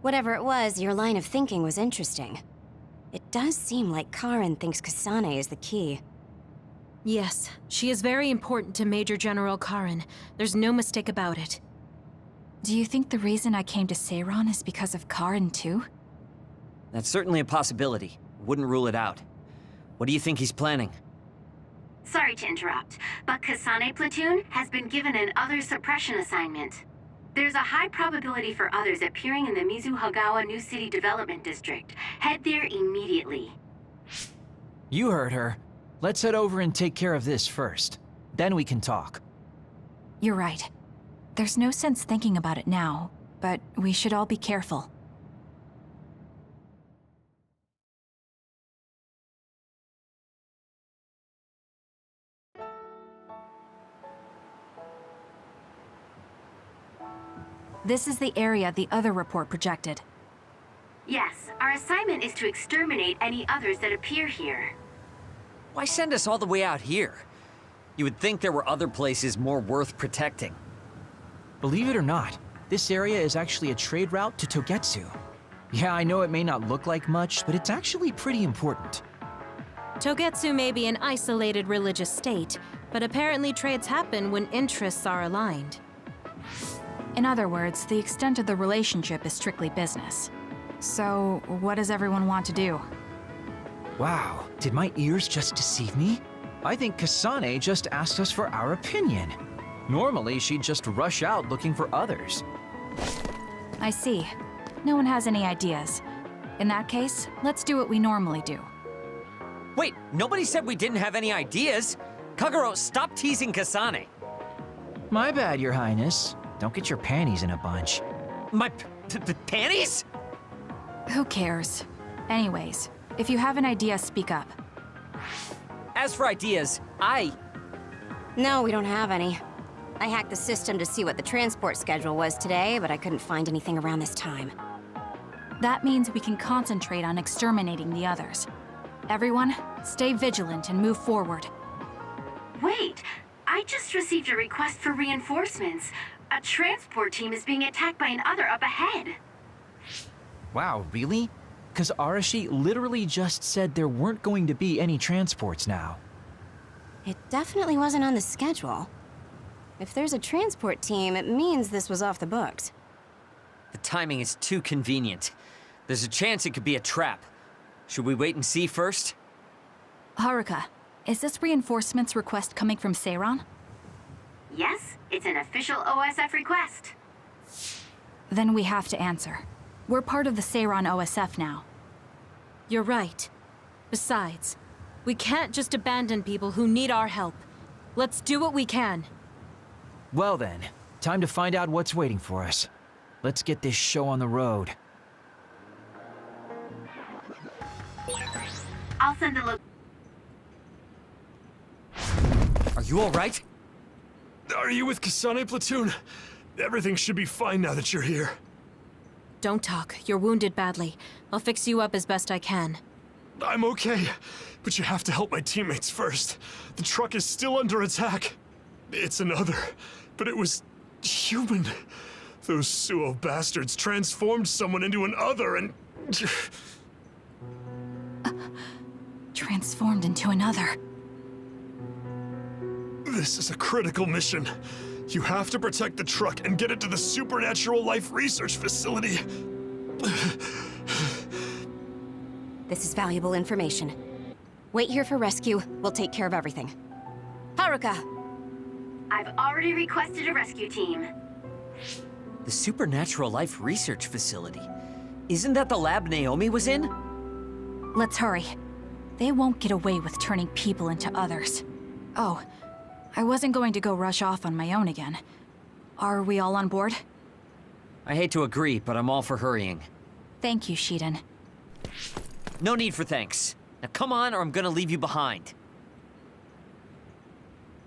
Whatever it was, your line of thinking was interesting. It does seem like Karin thinks Kasane is the key. Yes, she is very important to Major General Karin. There's no mistake about it. Do you think the reason I came to Seiran is because of Karin too? That's certainly a possibility. Wouldn't rule it out. What do you think he's planning? Sorry to interrupt, but Kasane Platoon has been given an other suppression assignment. There's a high probability for others appearing in the Mizuhagawa New City Development District. Head there immediately. You heard her. Let's head over and take care of this first. Then we can talk. You're right. There's no sense thinking about it now, but we should all be careful. This is the area the other report projected. Yes, our assignment is to exterminate any others that appear here. Why send us all the way out here? You would think there were other places more worth protecting. Believe it or not, this area is actually a trade route to Togetsu. Yeah, I know it may not look like much, but it's actually pretty important. Togetsu may be an isolated religious state, but apparently trades happen when interests are aligned. In other words, the extent of the relationship is strictly business. So, what does everyone want to do? Wow, did my ears just deceive me? I think Kasane just asked us for our opinion. Normally, she'd just rush out looking for others. I see. No one has any ideas. In that case, let's do what we normally do. Wait, nobody said we didn't have any ideas. Kagero, stop teasing Kasane. My bad, Your Highness. Don't get your panties in a bunch. My panties? Who cares? Anyways, if you have an idea, speak up. As for ideas, No, we don't have any. I hacked the system to see what the transport schedule was today, but I couldn't find anything around this time. That means we can concentrate on exterminating the others. Everyone, stay vigilant and move forward. Wait, I just received a request for reinforcements. A transport team is being attacked by an other up ahead. Wow, really? Because Arashi literally just said there weren't going to be any transports now. It definitely wasn't on the schedule. If there's a transport team, it means this was off the books. The timing is too convenient. There's a chance it could be a trap. Should we wait and see first? Haruka, is this reinforcements request coming from Seiran? Yes, it's an official OSF request. Then we have to answer. We're part of the Seiran OSF now. You're right. Besides, we can't just abandon people who need our help. Let's do what we can. Well then, time to find out what's waiting for us. Let's get this show on the road. I'll send the Are you all right? Are you with Kasane Platoon? Everything should be fine now that you're here. Don't talk. You're wounded badly. I'll fix you up as best I can. I'm okay, but you have to help my teammates first. The truck is still under attack. It's another, but it was human. Those Suo bastards transformed someone into an other and... Transformed into another. This is a critical mission. You have to protect the truck and get it to the Supernatural Life Research Facility. This is valuable information. Wait here for rescue. We'll take care of everything. Haruka! I've already requested a rescue team. The Supernatural Life Research Facility. Isn't that the lab Naomi was in? Let's hurry. They won't get away with turning people into others. Oh, I wasn't going to go rush off on my own again. Are we all on board? I hate to agree, but I'm all for hurrying. Thank you, Shiden. No need for thanks. Now come on, or I'm gonna leave you behind.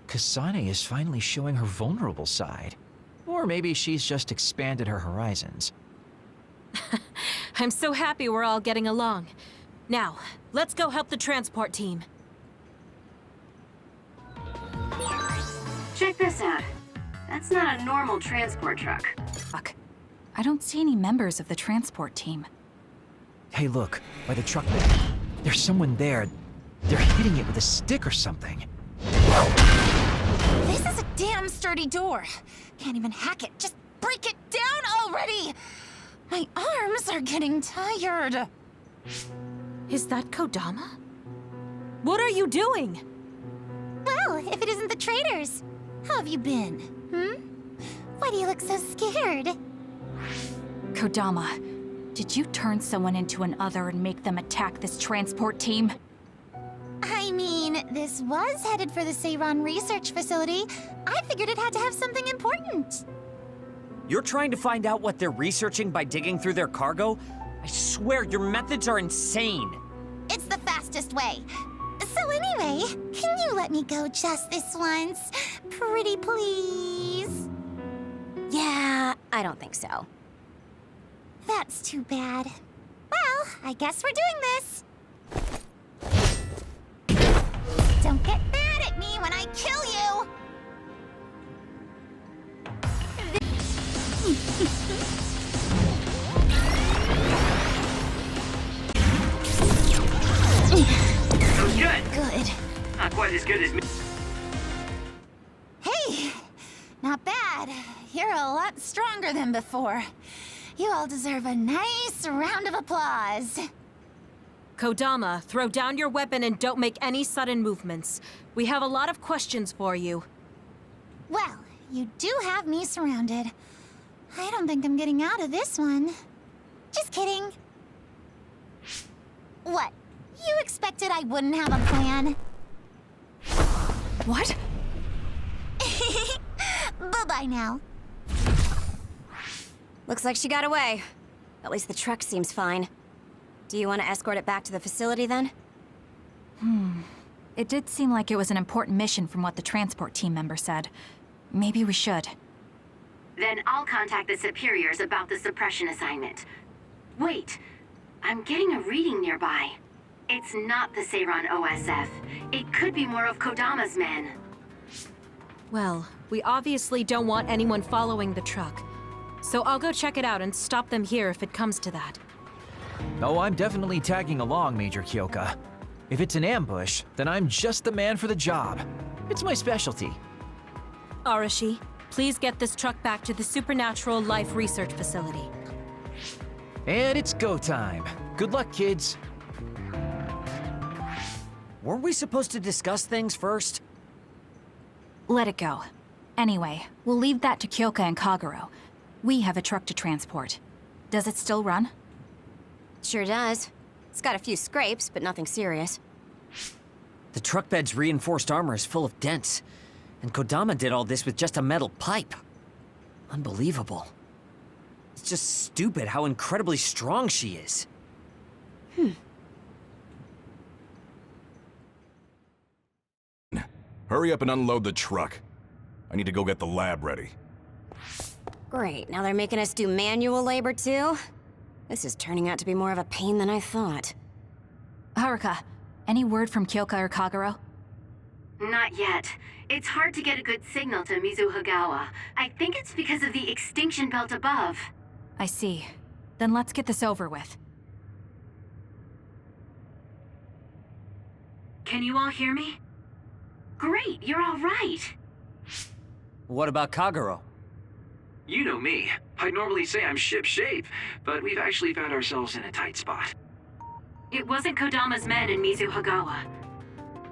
Kasane is finally showing her vulnerable side. Or maybe she's just expanded her horizons. I'm so happy we're all getting along. Now, let's go help the transport team. Check this out. That's not a normal transport truck. Fuck. I don't see any members of the transport team. Hey look, by the truck bed. There's someone there. They're hitting it with a stick or something. This is a damn sturdy door. Can't even hack it. Just break it down already! My arms are getting tired. Is that Kodama? What are you doing? Well, if it isn't the traitors. How have you been? Why do you look so scared? Kodama, did you turn someone into an other and make them attack this transport team? I mean, this was headed for the Seiran research facility. I figured it had to have something important. You're trying to find out what they're researching by digging through their cargo? I swear, your methods are insane. It's the fastest way. So anyway, can you let me go just this once? Pretty please? Yeah, I don't think so. That's too bad. Well, I guess we're doing this. Don't get mad at me when I kill you! That was good. Good. Not quite as good as me. Hey, not bad. You're a lot stronger than before. You all deserve a nice round of applause. Kodama, throw down your weapon and don't make any sudden movements. We have a lot of questions for you. Well, you do have me surrounded. I don't think I'm getting out of this one. Just kidding. What? You expected I wouldn't have a plan? What? Bye-bye now. Looks like she got away. At least the truck seems fine. Do you want to escort it back to the facility then? It did seem like it was an important mission from what the transport team member said. Maybe we should. Then I'll contact the superiors about the suppression assignment. Wait, I'm getting a reading nearby. It's not the Seiran OSF. It could be more of Kodama's men. Well, we obviously don't want anyone following the truck. So I'll go check it out and stop them here if it comes to that. Oh, I'm definitely tagging along, Major Kyoka. If it's an ambush, then I'm just the man for the job. It's my specialty. Arashi, please get this truck back to the Supernatural Life Research Facility. And it's go time. Good luck, kids. Weren't we supposed to discuss things first? Let it go. Anyway, we'll leave that to Kyoka and Kagero. We have a truck to transport. Does it still run? Sure does. It's got a few scrapes, but nothing serious. The truck bed's reinforced armor is full of dents. And Kodama did all this with just a metal pipe. Unbelievable. It's just stupid how incredibly strong she is. Hurry up and unload the truck. I need to go get the lab ready. Great, now they're making us do manual labor too? This is turning out to be more of a pain than I thought. Haruka, any word from Kyoka or Kagero? Not yet. It's hard to get a good signal to Mizuhagawa. I think it's because of the extinction belt above. I see. Then let's get this over with. Can you all hear me? Great, you're all right. What about Kagero? You know me. I'd normally say I'm ship-shape, but we've actually found ourselves in a tight spot. It wasn't Kodama's men in Mizuhagawa.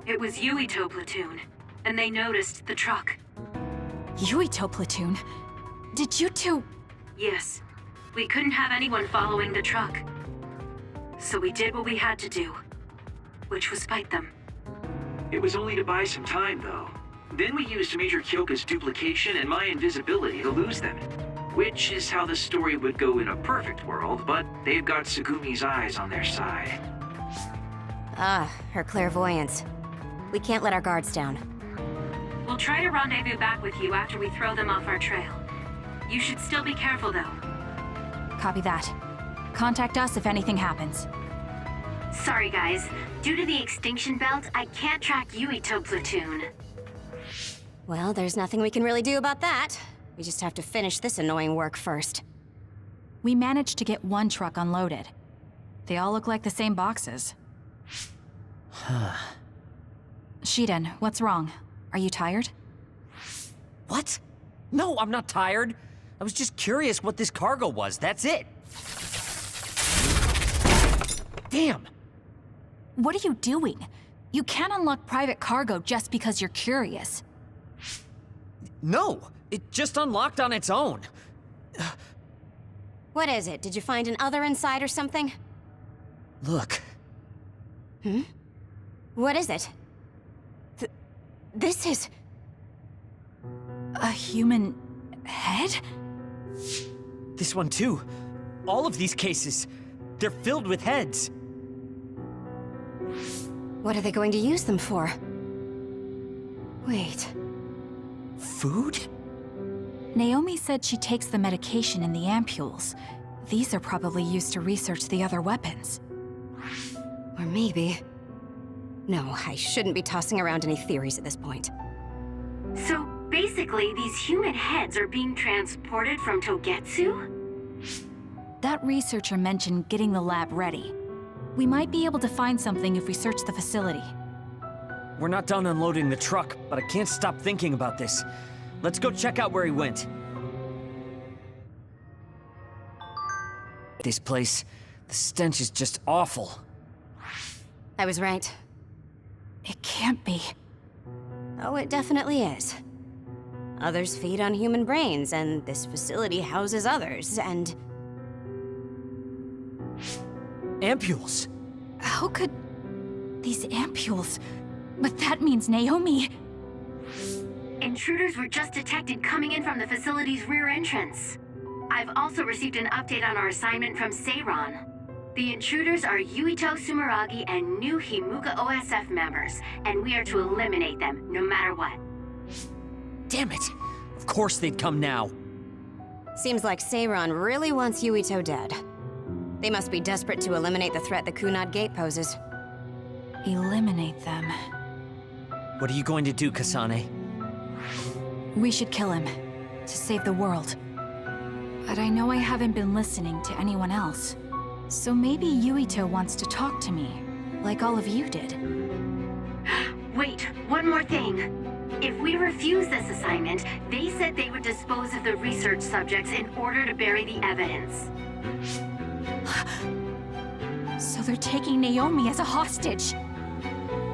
It was Yuito platoon, and they noticed the truck. Yuito platoon? Did you two... Yes. We couldn't have anyone following the truck. So we did what we had to do, which was fight them. It was only to buy some time, though. Then we used Major Kyoka's duplication and my invisibility to lose them. Which is how the story would go in a perfect world, but they've got Tsugumi's eyes on their side. Ah, her clairvoyance. We can't let our guards down. We'll try to rendezvous back with you after we throw them off our trail. You should still be careful, though. Copy that. Contact us if anything happens. Sorry, guys. Due to the extinction belt, I can't track Yuito platoon. Well, there's nothing we can really do about that. We just have to finish this annoying work first. We managed to get one truck unloaded. They all look like the same boxes. Shiden, what's wrong? Are you tired? What? No, I'm not tired. I was just curious what this cargo was, that's it. Damn! What are you doing? You can't unlock private cargo just because you're curious. No, it just unlocked on its own. What is it? Did you find an other inside or something? Look. Hmm? What is it? This is... a human head? This one too. All of these cases, they're filled with heads. What are they going to use them for? Wait. Food? Naomi said she takes the medication in the ampules. These are probably used to research the other weapons. Or maybe... No, I shouldn't be tossing around any theories at this point. So basically, these human heads are being transported from Togetsu? That researcher mentioned getting the lab ready. We might be able to find something if we search the facility. We're not done unloading the truck, but I can't stop thinking about this. Let's go check out where he went. This place, the stench is just awful. I was right. It can't be. Oh, it definitely is. Others feed on human brains, and this facility houses others, and... Ampules! How could... these ampules... But that means Naomi... Intruders were just detected coming in from the facility's rear entrance. I've also received an update on our assignment from Seiron. The intruders are Yuito Sumeragi and new Himuka OSF members, and we are to eliminate them, no matter what. Damn it! Of course they'd come now. Seems like Seiron really wants Yuito dead. They must be desperate to eliminate the threat the Kunad Gate poses. Eliminate them. What are you going to do, Kasane? We should kill him, to save the world. But I know I haven't been listening to anyone else. So maybe Yuito wants to talk to me, like all of you did. Wait, one more thing. If we refuse this assignment, they said they would dispose of the research subjects in order to bury the evidence. So they're taking Naomi as a hostage.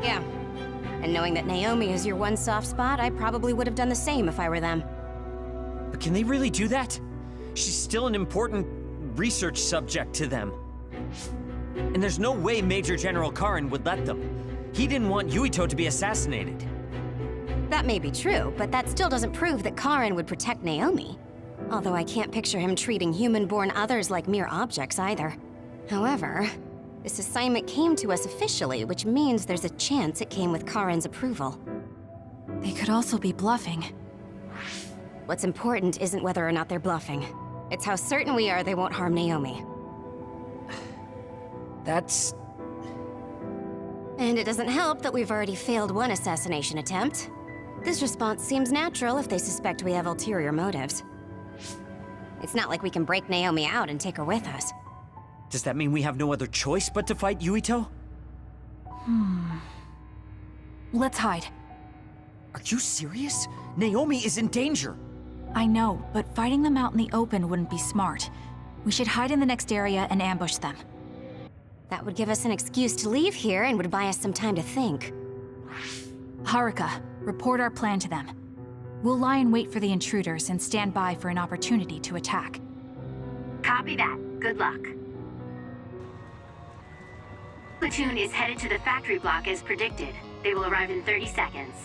Yeah. And knowing that Naomi is your one soft spot, I probably would have done the same if I were them. But can they really do that? She's still an important research subject to them. And there's no way Major General Karin would let them. He didn't want Yuito to be assassinated. That may be true, but that still doesn't prove that Karen would protect Naomi. Although I can't picture him treating human-born others like mere objects either. However, this assignment came to us officially, which means there's a chance it came with Karen's approval. They could also be bluffing. What's important isn't whether or not they're bluffing. It's how certain we are they won't harm Naomi. That's... And it doesn't help that we've already failed one assassination attempt. This response seems natural if they suspect we have ulterior motives. It's not like we can break Naomi out and take her with us. Does that mean we have no other choice but to fight Yuito? Let's hide. Are you serious? Naomi is in danger. I know, but fighting them out in the open wouldn't be smart. We should hide in the next area and ambush them. That would give us an excuse to leave here and would buy us some time to think. Haruka, report our plan to them. We'll lie in wait for the intruders and stand by for an opportunity to attack. Copy that. Good luck. Platoon is headed to the factory block as predicted. They will arrive in 30 seconds.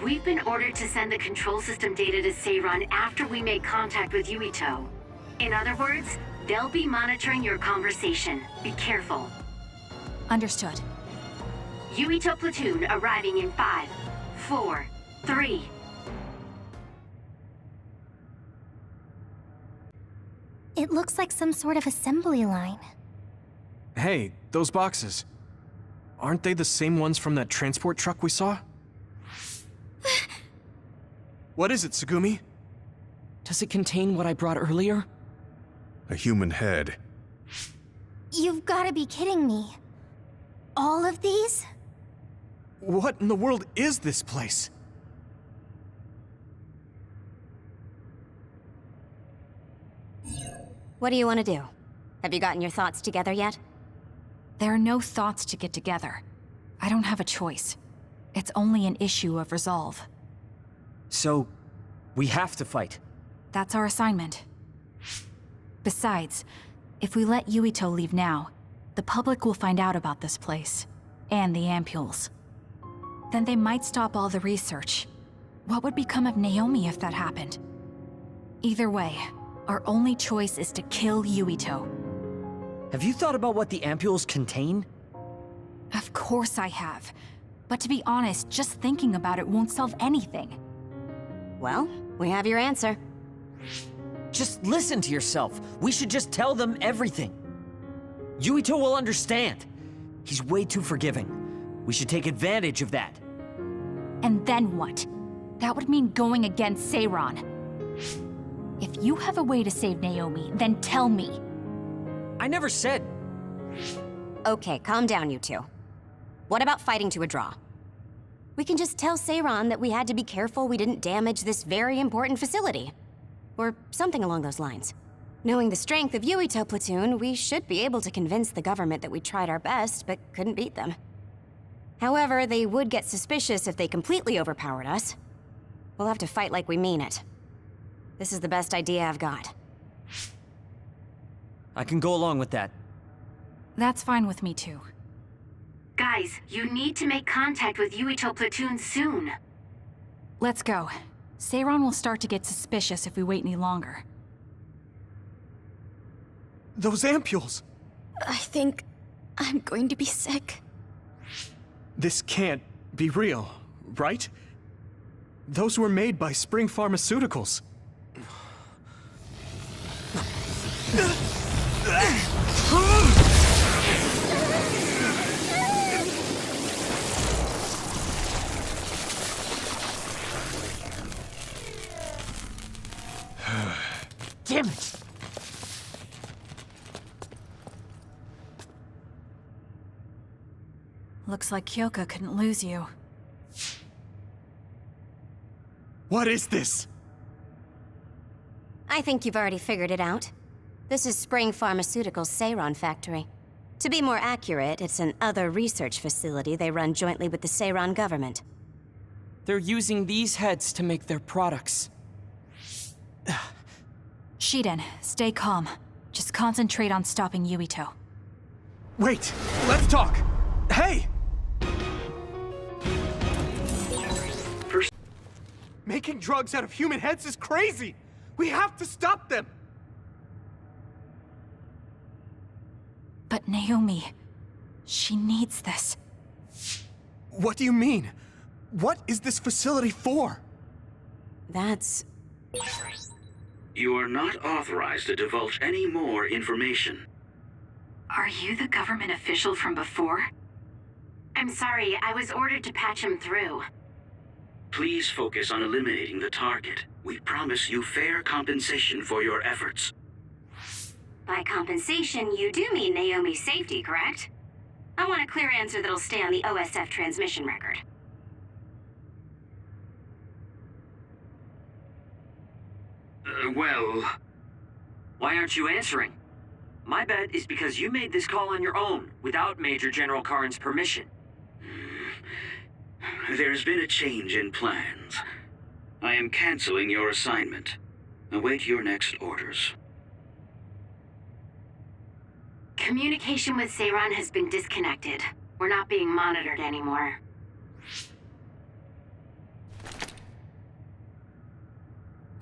We've been ordered to send the control system data to Seiran after we make contact with Yuito. In other words, they'll be monitoring your conversation. Be careful. Understood. Yuito platoon arriving in 5, 4, 3. It looks like some sort of assembly line. Hey, those boxes. Aren't they the same ones from that transport truck we saw? What is it, Tsugumi? Does it contain what I brought earlier? A human head. You've gotta be kidding me. All of these? What in the world is this place? What do you want to do? Have you gotten your thoughts together yet? There are no thoughts to get together. I don't have a choice. It's only an issue of resolve. So, we have to fight. That's our assignment. Besides, if we let Yuito leave now, the public will find out about this place, and the ampules. Then they might stop all the research. What would become of Naomi if that happened? Either way, our only choice is to kill Yuito. Have you thought about what the ampules contain? Of course I have. But to be honest, just thinking about it won't solve anything. Well, we have your answer. Just listen to yourself. We should just tell them everything. Yuito will understand. He's way too forgiving. We should take advantage of that. And then what? That would mean going against Seiran. If you have a way to save Naomi, then tell me. I never said... Okay, calm down, you two. What about fighting to a draw? We can just tell Seiran that we had to be careful we didn't damage this very important facility. Or something along those lines. Knowing the strength of Yuito platoon, we should be able to convince the government that we tried our best, but couldn't beat them. However, they would get suspicious if they completely overpowered us. We'll have to fight like we mean it. This is the best idea I've got. I can go along with that. That's fine with me too. Guys, you need to make contact with Yuito platoon soon. Let's go. Seiran will start to get suspicious if we wait any longer. Those ampules! I think I'm going to be sick. This can't be real, right? Those were made by Spring Pharmaceuticals. Damn it! Looks like Kyoka couldn't lose you. What is this? I think you've already figured it out. This is Spring Pharmaceuticals' Seiran factory. To be more accurate, it's an other research facility they run jointly with the Seiran government. They're using these heads to make their products. Shiden, stay calm. Just concentrate on stopping Yuito. Wait! Let's talk! Hey! Making drugs out of human heads is crazy! We have to stop them! But Naomi, she needs this. What do you mean? What is this facility for? That's... You are not authorized to divulge any more information. Are you the government official from before? I'm sorry, I was ordered to patch him through. Please focus on eliminating the target. We promise you fair compensation for your efforts. By compensation, you do mean Naomi's safety, correct? I want a clear answer that'll stay on the OSF transmission record. Well... Why aren't you answering? My bet is because you made this call on your own, without Major General Karin's permission. There's been a change in plans. I am canceling your assignment. Await your next orders. Communication with Seiran has been disconnected. We're not being monitored anymore.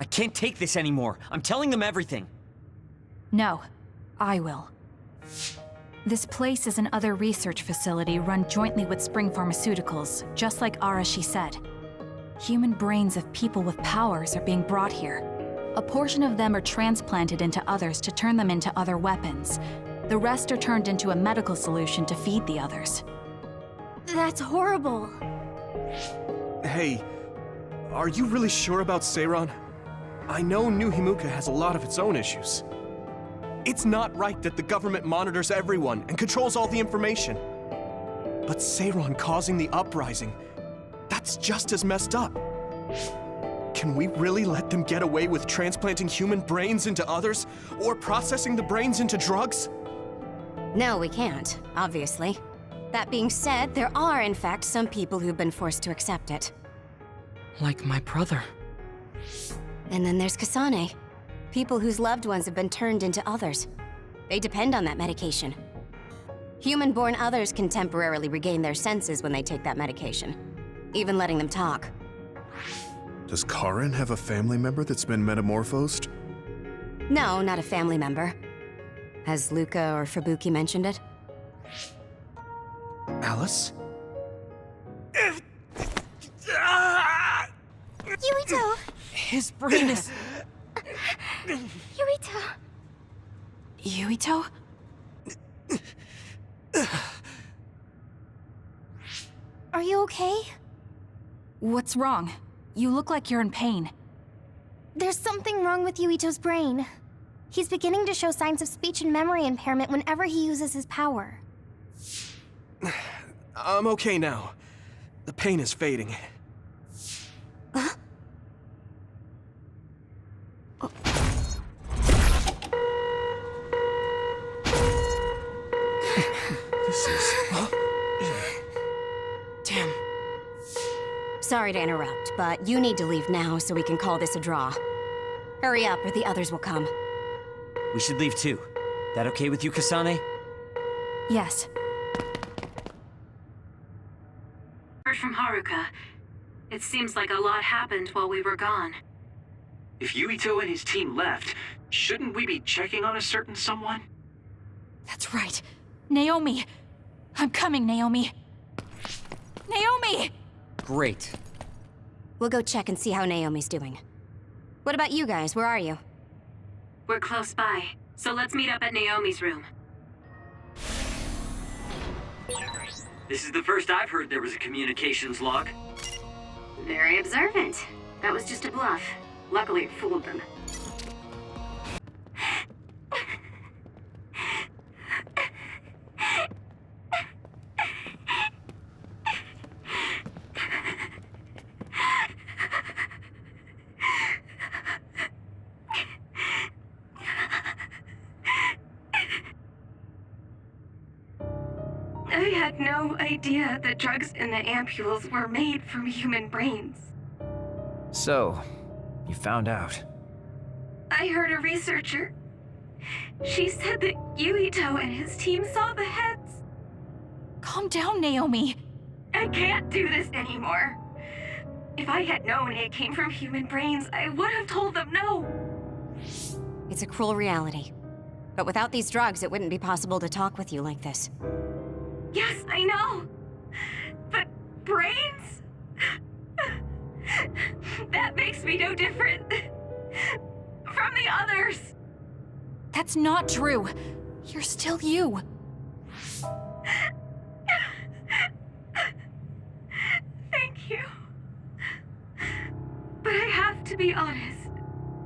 I can't take this anymore. I'm telling them everything. No, I will. This place is another research facility run jointly with Spring Pharmaceuticals, just like Arashi said. Human brains of people with powers are being brought here. A portion of them are transplanted into others to turn them into other weapons. The rest are turned into a medical solution to feed the others. That's horrible. Hey, are you really sure about Seiran? I know New Himuka has a lot of its own issues. It's not right that the government monitors everyone and controls all the information. But Seiran causing the uprising, that's just as messed up. Can we really let them get away with transplanting human brains into others, or processing the brains into drugs? No, we can't, obviously. That being said, there are, in fact, some people who've been forced to accept it. Like my brother. And then there's Kasane. People whose loved ones have been turned into others. They depend on that medication. Human-born others can temporarily regain their senses when they take that medication, even letting them talk. Does Karin have a family member that's been metamorphosed? No, not a family member. Has Luca or Fubuki mentioned it? Alice? Yuito! His brain is... Yuito! Yuito? Are you okay? What's wrong? You look like you're in pain. There's something wrong with Yuito's brain. He's beginning to show signs of speech and memory impairment whenever he uses his power. I'm okay now. The pain is fading. This is... Damn. Sorry to interrupt, but you need to leave now so we can call this a draw. Hurry up or the others will come. We should leave too. That okay with you, Kasane? Yes. Heard from Haruka. It seems like a lot happened while we were gone. If Yuito and his team left, shouldn't we be checking on a certain someone? That's right. Naomi! I'm coming, Naomi! Naomi! Great. We'll go check and see how Naomi's doing. What about you guys? Where are you? We're close by, so let's meet up at Naomi's room. This is the first I've heard there was a communications log. Very observant. That was just a bluff. Luckily, it fooled them. I had no idea the drugs in the ampules were made from human brains. So, you found out. I heard a researcher. She said that Yuito and his team saw the heads. Calm down, Naomi. I can't do this anymore. If I had known it came from human brains, I would have told them no. It's a cruel reality. But without these drugs, it wouldn't be possible to talk with you like this. Yes, I know. But brains? That makes me no different from the others. That's not true. You're still you. Thank you. But I have to be honest.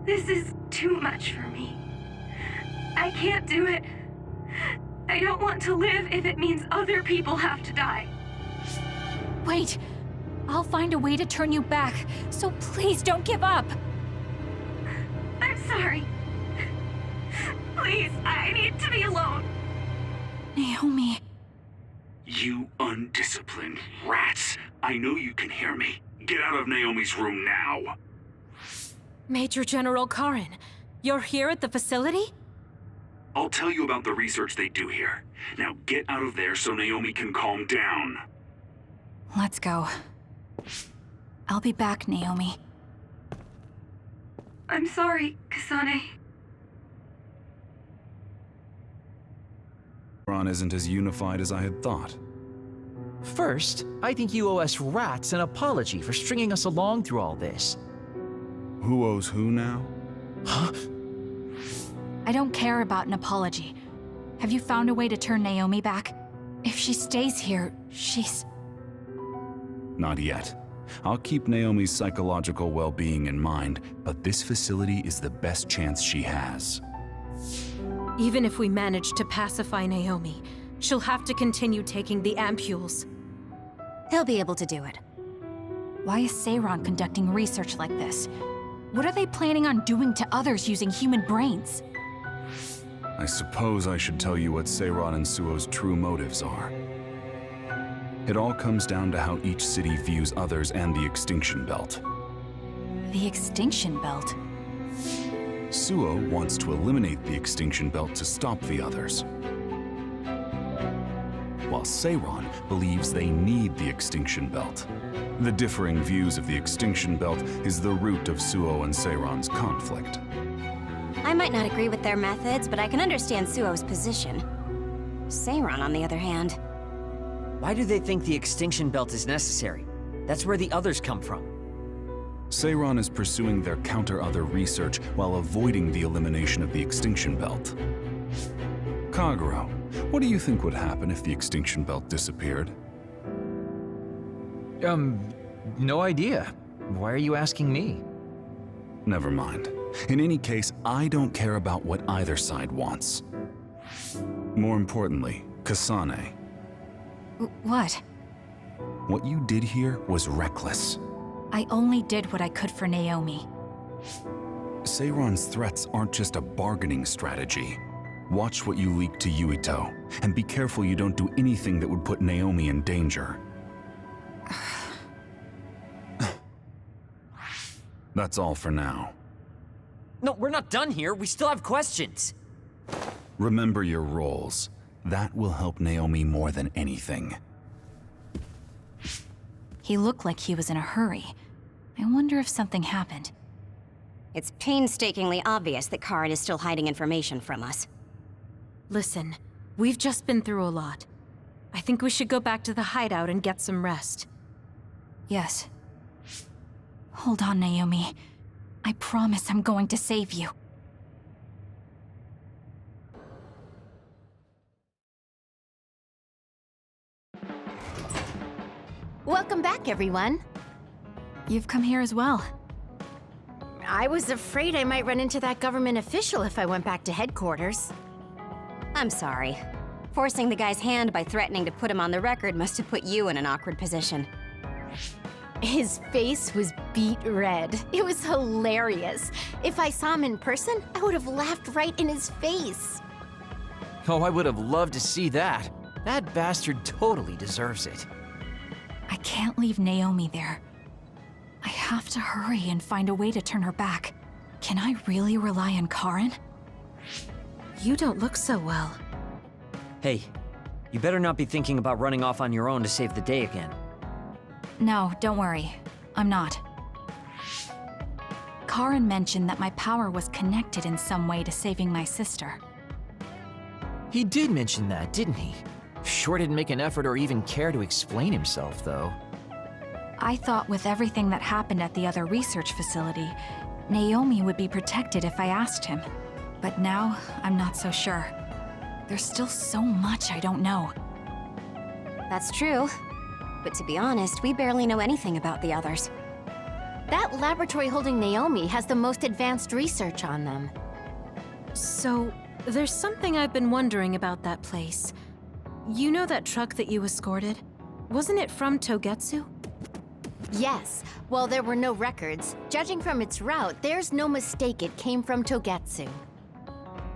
This is too much for me. I can't do it. I don't want to live if it means other people have to die. Wait. I'll find a way to turn you back, so please don't give up. I'm sorry. Please, I need to be alone. Naomi. You undisciplined rats. I know you can hear me. Get out of Naomi's room now. Major General Karen, you're here at the facility? I'll tell you about the research they do here. Now get out of there so Naomi can calm down. Let's go. I'll be back, Naomi. I'm sorry, Kasane. Seiron isn't as unified as I had thought. First, I think you owe us rats an apology for stringing us along through all this. Who owes who now? Huh? I don't care about an apology. Have you found a way to turn Naomi back? If she stays here, she's... Not yet. I'll keep Naomi's psychological well-being in mind, but this facility is the best chance she has. Even if we manage to pacify Naomi, she'll have to continue taking the ampules. He'll be able to do it. Why is Seiron conducting research like this? What are they planning on doing to others using human brains? I suppose I should tell you what Seiron and Suo's true motives are. It all comes down to how each city views others and the Extinction Belt. The Extinction Belt? Suo wants to eliminate the Extinction Belt to stop the others, while Seiron believes they need the Extinction Belt. The differing views of the Extinction Belt is the root of Suo and Seiron's conflict. I might not agree with their methods, but I can understand Suo's position. Seiron, on the other hand... Why do they think the Extinction Belt is necessary? That's where the others come from. Seiron is pursuing their counter-other research while avoiding the elimination of the Extinction Belt. Kagero, what do you think would happen if the Extinction Belt disappeared? No idea. Why are you asking me? Never mind. In any case, I don't care about what either side wants. More importantly, Kasane. What? What you did here was reckless. I only did what I could for Naomi. Seiron's threats aren't just a bargaining strategy. Watch what you leak to Yuito, and be careful you don't do anything that would put Naomi in danger. That's all for now. No, we're not done here. We still have questions. Remember your roles. That will help Naomi more than anything. He looked like he was in a hurry. I wonder if something happened. It's painstakingly obvious that Karen is still hiding information from us. Listen, we've just been through a lot. I think we should go back to the hideout and get some rest. Yes. Hold on, Naomi. I promise I'm going to save you. Welcome back, everyone. You've come here as well. I was afraid I might run into that government official if I went back to headquarters. I'm sorry. Forcing the guy's hand by threatening to put him on the record must have put you in an awkward position. His face was beet red. It was hilarious. If I saw him in person, I would have laughed right in his face. Oh, I would have loved to see that. That bastard totally deserves it. I can't leave Naomi there. I have to hurry and find a way to turn her back. Can I really rely on Karen? You don't look so well. Hey, you better not be thinking about running off on your own to save the day again. No, don't worry. I'm not. Karen mentioned that my power was connected in some way to saving my sister. He did mention that, didn't he? Sure didn't make an effort or even care to explain himself, though. I thought with everything that happened at the other research facility, Naomi would be protected if I asked him. But now, I'm not so sure. There's still so much I don't know. That's true. But to be honest, we barely know anything about the others. That laboratory holding Naomi has the most advanced research on them. So, there's something I've been wondering about that place. You know that truck that you escorted? Wasn't it from Togetsu? Yes. While there were no records, judging from its route, there's no mistake it came from Togetsu.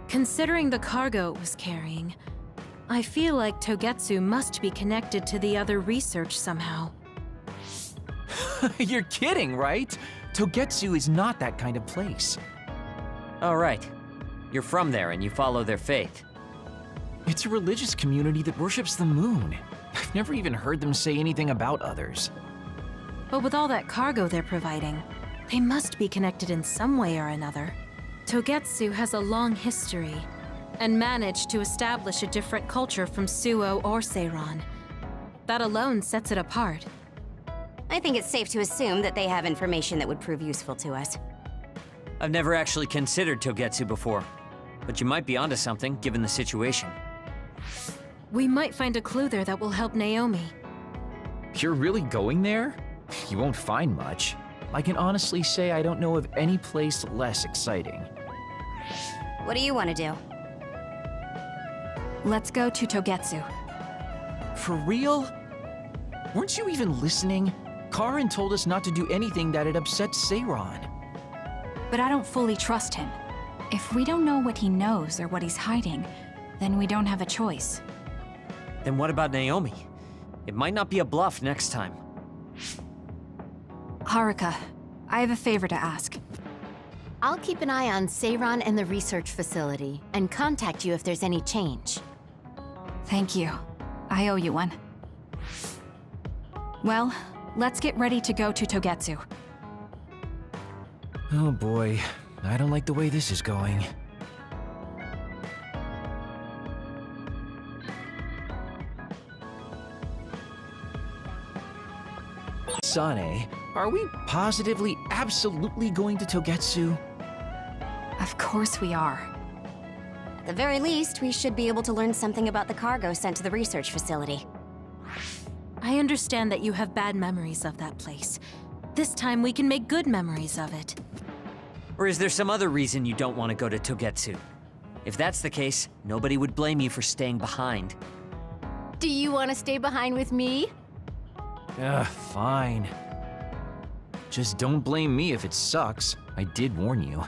Considering the cargo it was carrying, I feel like Togetsu must be connected to the other research somehow. You're kidding, right? Togetsu is not that kind of place. Oh, right. You're from there and you follow their faith. It's a religious community that worships the moon. I've never even heard them say anything about others. But with all that cargo they're providing, they must be connected in some way or another. Togetsu has a long history, and managed to establish a different culture from Suo or Seiran. That alone sets it apart. I think it's safe to assume that they have information that would prove useful to us. I've never actually considered Togetsu before, but you might be onto something given the situation. We might find a clue there that will help Naomi. You're really going there? You won't find much. I can honestly say I don't know of any place less exciting. What do you want to do? Let's go to Togetsu. For real? Weren't you even listening? Karen told us not to do anything that'd upset Seiran. But I don't fully trust him. If we don't know what he knows or what he's hiding, then we don't have a choice. Then what about Naomi? It might not be a bluff next time. Haruka, I have a favor to ask. I'll keep an eye on Seiran and the research facility, and contact you if there's any change. Thank you. I owe you one. Well, let's get ready to go to Togetsu. Oh boy, I don't like the way this is going. Sane, are we positively, absolutely going to Togetsu? Of course we are. At the very least, we should be able to learn something about the cargo sent to the research facility. I understand that you have bad memories of that place. This time we can make good memories of it. Or is there some other reason you don't want to go to Togetsu? If that's the case, nobody would blame you for staying behind. Do you want to stay behind with me? Fine. Just don't blame me if it sucks. I did warn you.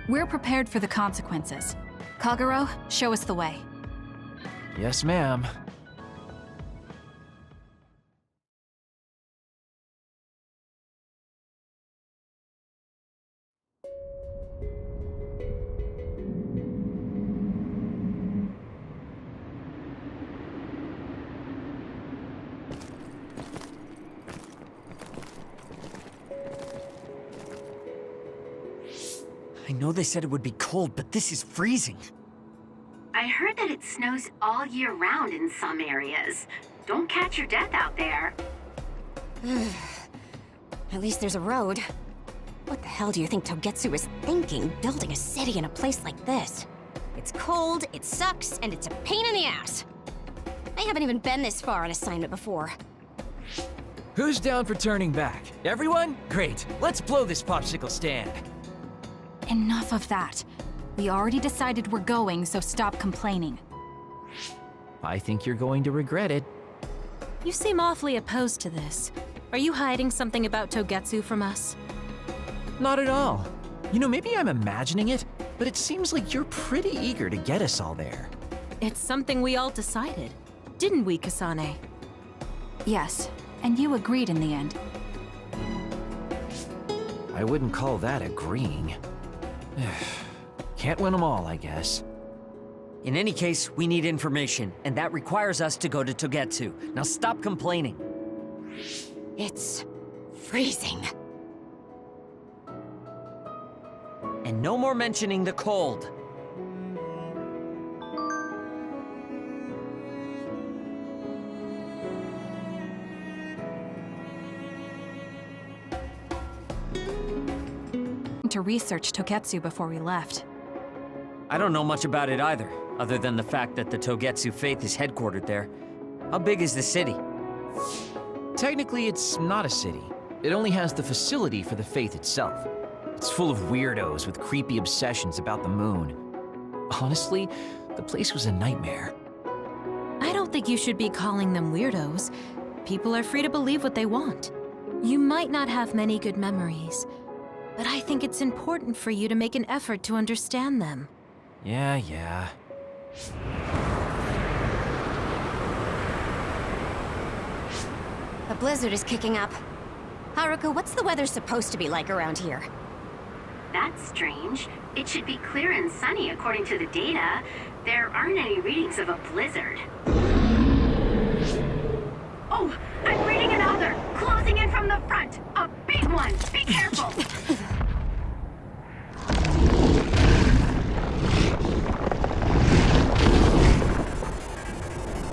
We're prepared for the consequences. Kagero, show us the way. Yes, ma'am. I know they said it would be cold, but this is freezing. I heard that it snows all year round in some areas. Don't catch your death out there. At least there's a road. What the hell do you think Togetsu is thinking, building a city in a place like this? It's cold, it sucks, and it's a pain in the ass. I haven't even been this far on assignment before. Who's down for turning back? Everyone? Great. Let's blow this popsicle stand. Enough of that. We already decided we're going, so stop complaining. I think you're going to regret it. You seem awfully opposed to this. Are you hiding something about Togetsu from us? Not at all. You know, maybe I'm imagining it, but it seems like you're pretty eager to get us all there. It's something we all decided. Didn't we, Kasane? Yes, and you agreed in the end. I wouldn't call that agreeing. Can't win them all, I guess. In any case, we need information, and that requires us to go to Togetsu. Now stop complaining. It's freezing. And no more mentioning the cold. To research Togetsu before we left. I don't know much about it either, other than the fact that the Togetsu faith is headquartered there. How big is the city? Technically, it's not a city. It only has the facility for the faith itself. It's full of weirdos with creepy obsessions about the moon. Honestly, the place was a nightmare. I don't think you should be calling them weirdos. People are free to believe what they want. You might not have many good memories, but I think it's important for you to make an effort to understand them. Yeah. The blizzard is kicking up. Haruka, what's the weather supposed to be like around here? That's strange. It should be clear and sunny according to the data. There aren't any readings of a blizzard. Oh, I'm reading another! Closing in from the front! A big one! Be careful!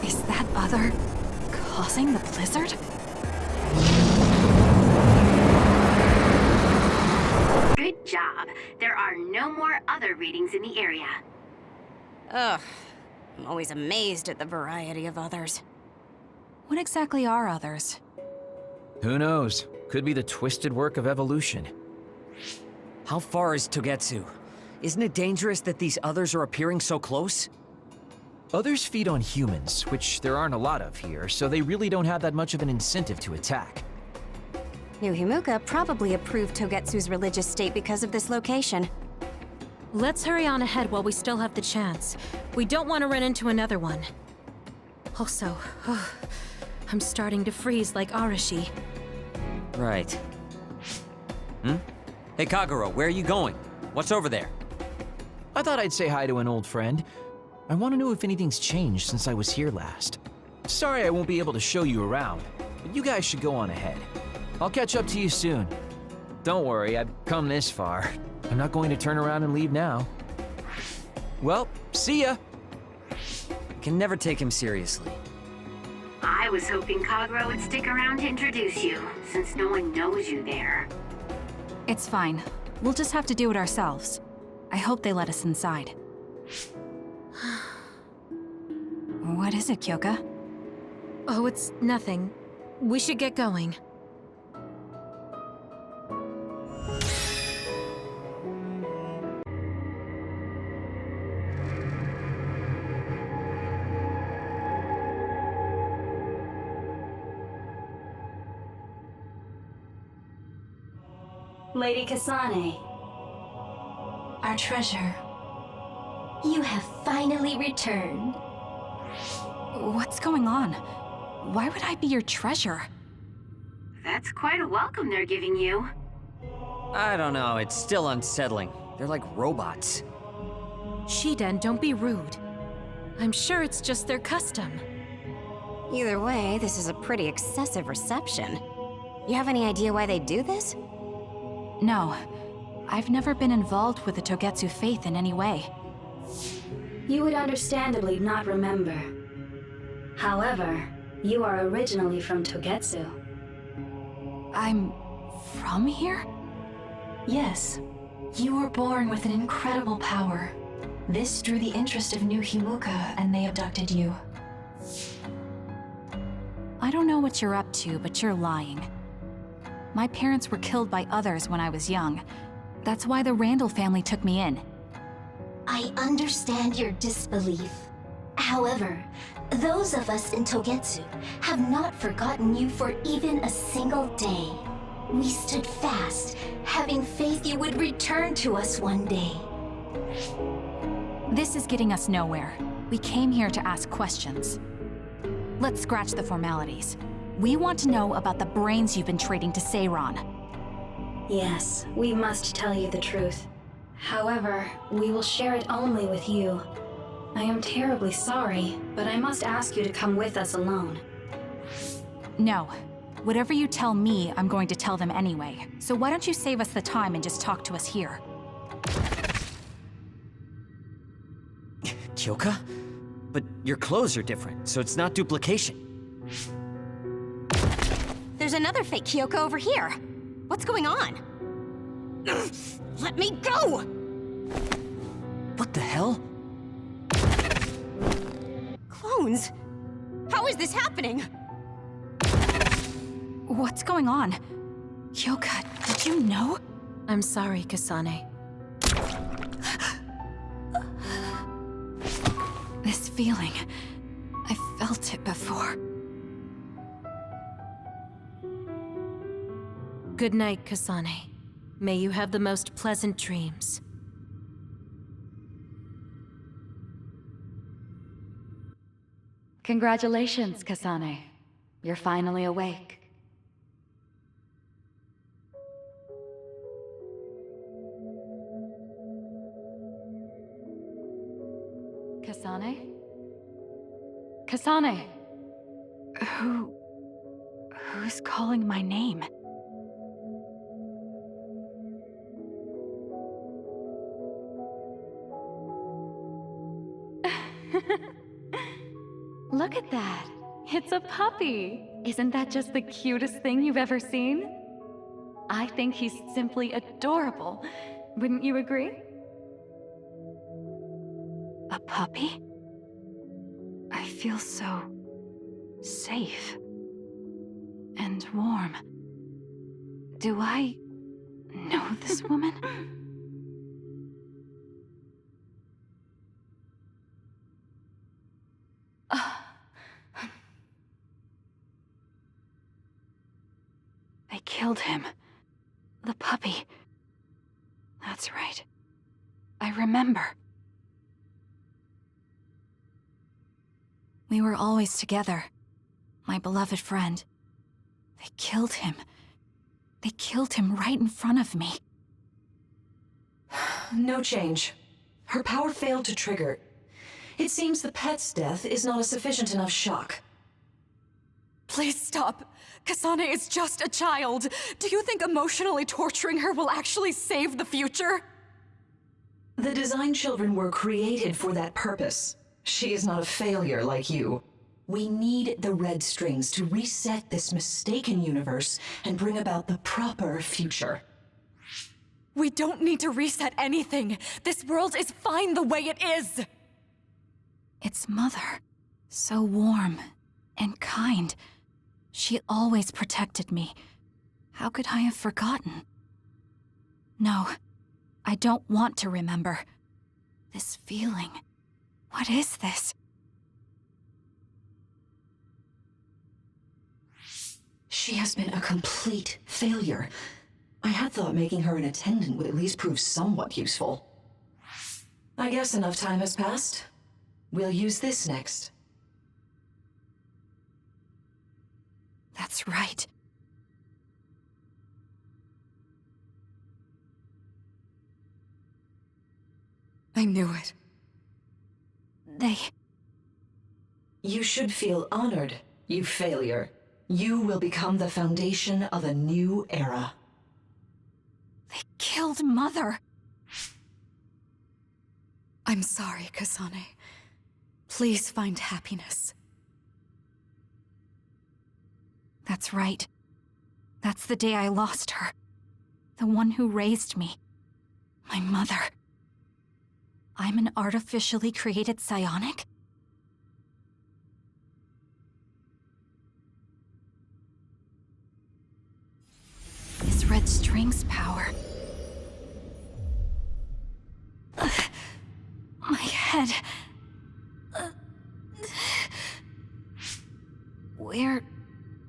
Is that other causing the blizzard? Good job. There are no more other readings in the area. Ugh. I'm always amazed at the variety of others. What exactly are others? Who knows? Could be the twisted work of evolution. How far is Togetsu? Isn't it dangerous that these others are appearing so close? Others feed on humans, which there aren't a lot of here, so they really don't have that much of an incentive to attack. New Himuka probably approved Togetsu's religious state because of this location. Let's hurry on ahead while we still have the chance. We don't want to run into another one. Also, I'm starting to freeze like Arashi. Right. Hey Kagero, where are you going? What's over there? I thought I'd say hi to an old friend. I want to know if anything's changed since I was here last. Sorry I won't be able to show you around, but you guys should go on ahead. I'll catch up to you soon. Don't worry, I've come this far. I'm not going to turn around and leave now. Well, see ya! I can never take him seriously. I was hoping Kagero would stick around to introduce you, since no one knows you there. It's fine. We'll just have to do it ourselves. I hope they let us inside. What is it, Kyoka? Oh, it's nothing. We should get going. Lady Kasane, our treasure. You have finally returned. What's going on? Why would I be your treasure? That's quite a welcome they're giving you. I don't know, it's still unsettling. They're like robots. Shiden, don't be rude. I'm sure it's just their custom. Either way, this is a pretty excessive reception. You have any idea why they do this? No. I've never been involved with the Togetsu faith in any way. You would understandably not remember. However, you are originally from Togetsu. I'm from here? Yes. You were born with an incredible power. This drew the interest of New Himuka, and they abducted you. I don't know what you're up to, but you're lying. My parents were killed by others when I was young. That's why the Randall family took me in. I understand your disbelief. However, those of us in Togetsu have not forgotten you for even a single day. We stood fast, having faith you would return to us one day. This is getting us nowhere. We came here to ask questions. Let's scratch the formalities. We want to know about the brains you've been trading to Seiron. Yes, we must tell you the truth. However, we will share it only with you. I am terribly sorry, but I must ask you to come with us alone. No. Whatever you tell me, I'm going to tell them anyway. So why don't you save us the time and just talk to us here? Kyoka? But your clothes are different, so it's not duplication. There's another fake Kyoko over here. What's going on? Let me go! What the hell? Clones? How is this happening? What's going on? Kyoka, did you know? I'm sorry, Kasane. This feeling, I felt it before. Good night, Kasane. May you have the most pleasant dreams. Congratulations, Kasane. You're finally awake. Kasane? Kasane! Who's calling my name? Look at that! It's a puppy! Isn't that just the cutest thing you've ever seen? I think he's simply adorable. Wouldn't you agree? A puppy? I feel so safe and warm. Do I know this woman? They killed him. The puppy. That's right. I remember. We were always together. My beloved friend. They killed him. They killed him right in front of me. No change. Her power failed to trigger. It seems the pet's death is not a sufficient enough shock. Please stop. Kasane is just a child. Do you think emotionally torturing her will actually save the future? The design children were created for that purpose. She is not a failure like you. We need the red strings to reset this mistaken universe and bring about the proper future. We don't need to reset anything. This world is fine the way it is. It's Mother. So warm and kind. She always protected me. How could I have forgotten? No, I don't want to remember. This feeling. What is this? She has been a complete failure. I had thought making her an attendant would at least prove somewhat useful. I guess enough time has passed. We'll use this next. That's right. I knew it. You should feel honored, you failure. You will become the foundation of a new era. They killed Mother. I'm sorry, Kasane. Please find happiness. That's right. That's the day I lost her. The one who raised me. My mother. I'm an artificially created psionic? This red string's power. My head. Where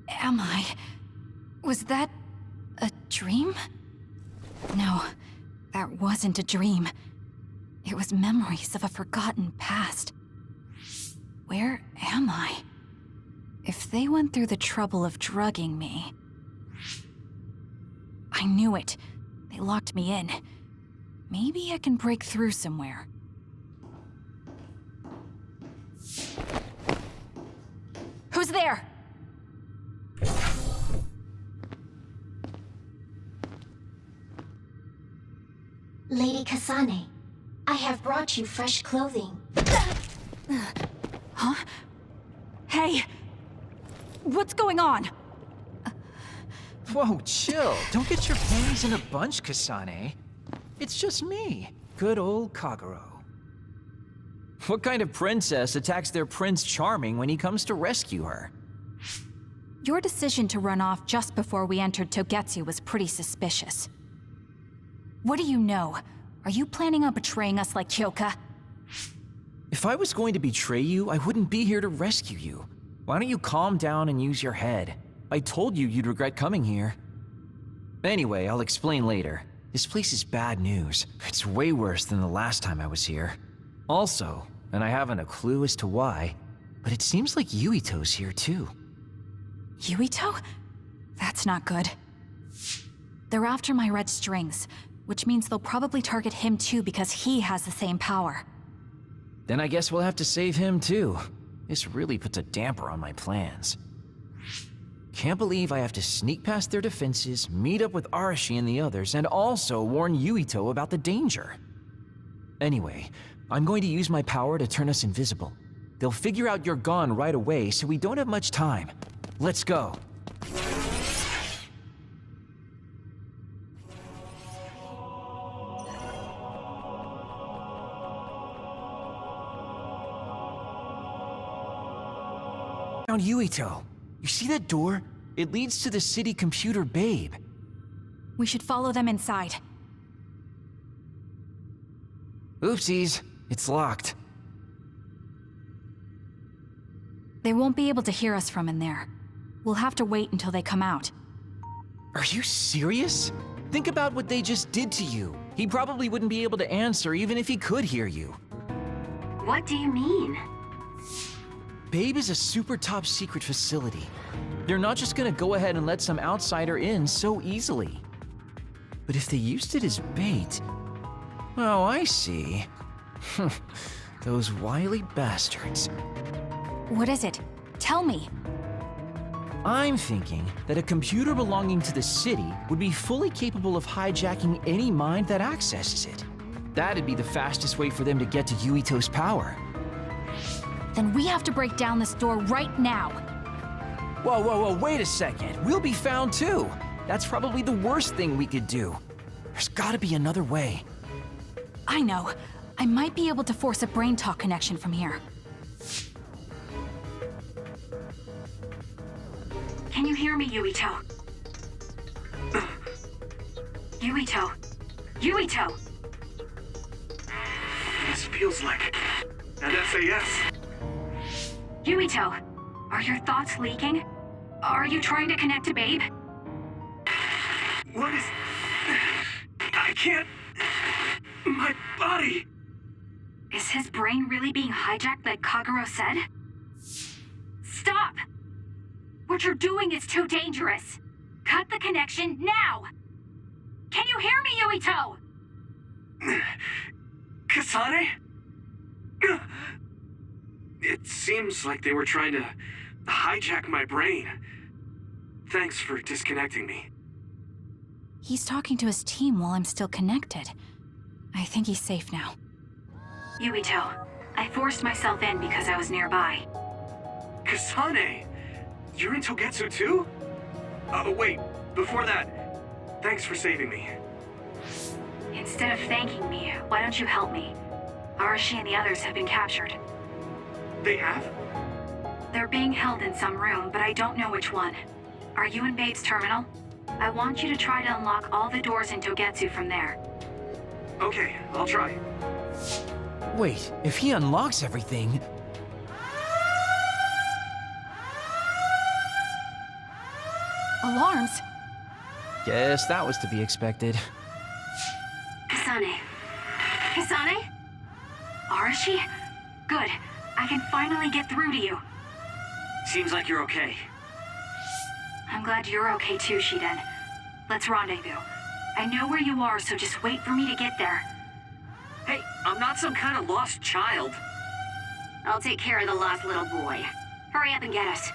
am I? Was that a dream? No, that wasn't a dream. It was memories of a forgotten past. Where am I? If they went through the trouble of drugging me... I knew it. They locked me in. Maybe I can break through somewhere. Who's there? Lady Kasane, I have brought you fresh clothing. Huh? Hey! What's going on? Whoa, chill. Don't get your panties in a bunch, Kasane. It's just me, good old Kagero. What kind of princess attacks their Prince Charming when he comes to rescue her? Your decision to run off just before we entered Togetsu was pretty suspicious. What do you know? Are you planning on betraying us like Kyoka? If I was going to betray you, I wouldn't be here to rescue you. Why don't you calm down and use your head? I told you you'd regret coming here. Anyway, I'll explain later. This place is bad news. It's way worse than the last time I was here. Also, and I haven't a clue as to why, but it seems like Yuito's here too. Yuito? That's not good. They're after my red strings, which means they'll probably target him too because he has the same power. Then I guess we'll have to save him too. This really puts a damper on my plans. Can't believe I have to sneak past their defenses, meet up with Arashi and the others, and also warn Yuito about the danger. Anyway, I'm going to use my power to turn us invisible. They'll figure out you're gone right away, so we don't have much time. Let's go. Found Yuito. You see that door? It leads to the city computer babe. We should follow them inside. Oopsies, it's locked. They won't be able to hear us from in there. We'll have to wait until they come out. Are you serious? Think about what they just did to you. He probably wouldn't be able to answer even if he could hear you. What do you mean? Babe is a super top secret facility. They're not just gonna go ahead and let some outsider in so easily. But if they used it as bait... Oh, I see. Those wily bastards. What is it? Tell me. I'm thinking that a computer belonging to the city would be fully capable of hijacking any mind that accesses it. That'd be the fastest way for them to get to Yuito's power. Then we have to break down this door right now. Whoa, wait a second. We'll be found too. That's probably the worst thing we could do. There's gotta be another way. I know. I might be able to force a brain talk connection from here. Can you hear me, Yuito? Yuito? Yuito! This feels like an SAS. Yuito, are your thoughts leaking? Are you trying to connect to Babe? What is... I can't... My body... Is his brain really being hijacked like Kagero said? Stop! What you're doing is too dangerous. Cut the connection now! Can you hear me, Yuito? Kasane? It seems like they were trying to hijack my brain. Thanks for disconnecting me. He's talking to his team while I'm still connected. I think he's safe now. Yuito, I forced myself in because I was nearby. Kasane! You're in Togetsu too? Wait, before that, thanks for saving me. Instead of thanking me, why don't you help me? Arashi and the others have been captured. They have? They're being held in some room, but I don't know which one. Are you in Babe's terminal? I want you to try to unlock all the doors in Togetsu from there. Okay, I'll try. Wait, if he unlocks everything... Alarms? Guess that was to be expected. Kasane. Kasane? Arashi? Good. I can finally get through to you. Seems like you're okay. I'm glad you're okay too, Shiden. Let's rendezvous. I know where you are, so just wait for me to get there. Hey, I'm not some kind of lost child. I'll take care of the lost little boy. Hurry up and get us.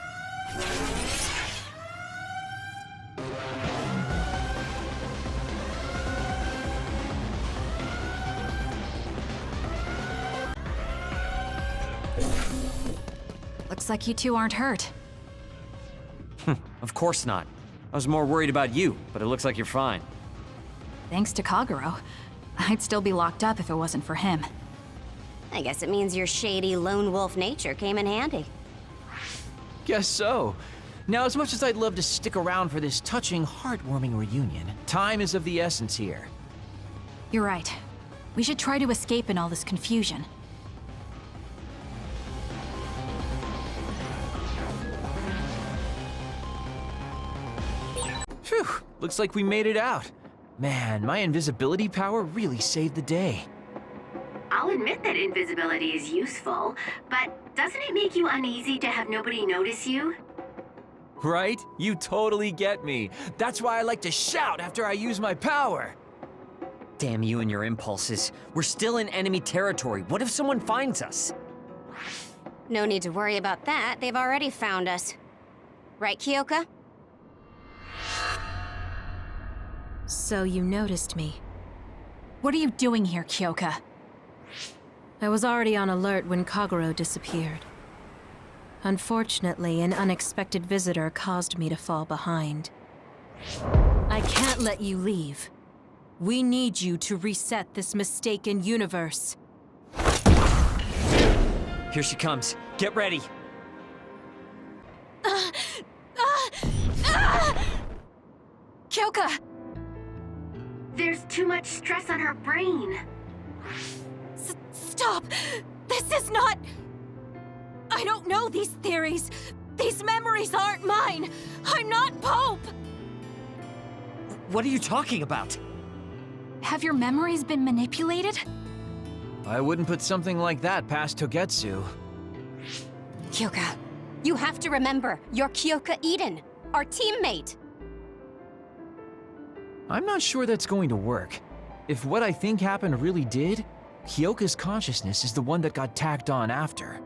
like you two aren't hurt. Of course not. I was more worried about you, but it looks like you're fine. Thanks to Kagero. I'd still be locked up if it wasn't for him. I guess it means your shady lone wolf nature came in handy. Guess so. Now, as much as I'd love to stick around for this touching, heartwarming reunion, time is of the essence here. You're right. We should try to escape in all this confusion. Phew, looks like we made it out. Man, my invisibility power really saved the day. I'll admit that invisibility is useful, but doesn't it make you uneasy to have nobody notice you? Right? You totally get me. That's why I like to shout after I use my power. Damn you and your impulses. We're still in enemy territory. What if someone finds us? No need to worry about that. They've already found us. Right, Kyoka? So you noticed me. What are you doing here, Kyoka? I was already on alert when Kagero disappeared. Unfortunately, an unexpected visitor caused me to fall behind. I can't let you leave. We need you to reset this mistaken universe. Here she comes. Get ready. Kyoka! There's too much stress on her brain. Stop! This is not... I don't know these theories. These memories aren't mine. I'm not Pope! What are you talking about? Have your memories been manipulated? I wouldn't put something like that past Togetsu. Kyoka, you have to remember, you're Kyoka Eden, our teammate. I'm not sure that's going to work. If what I think happened really did, Kyoka's consciousness is the one that got tacked on after.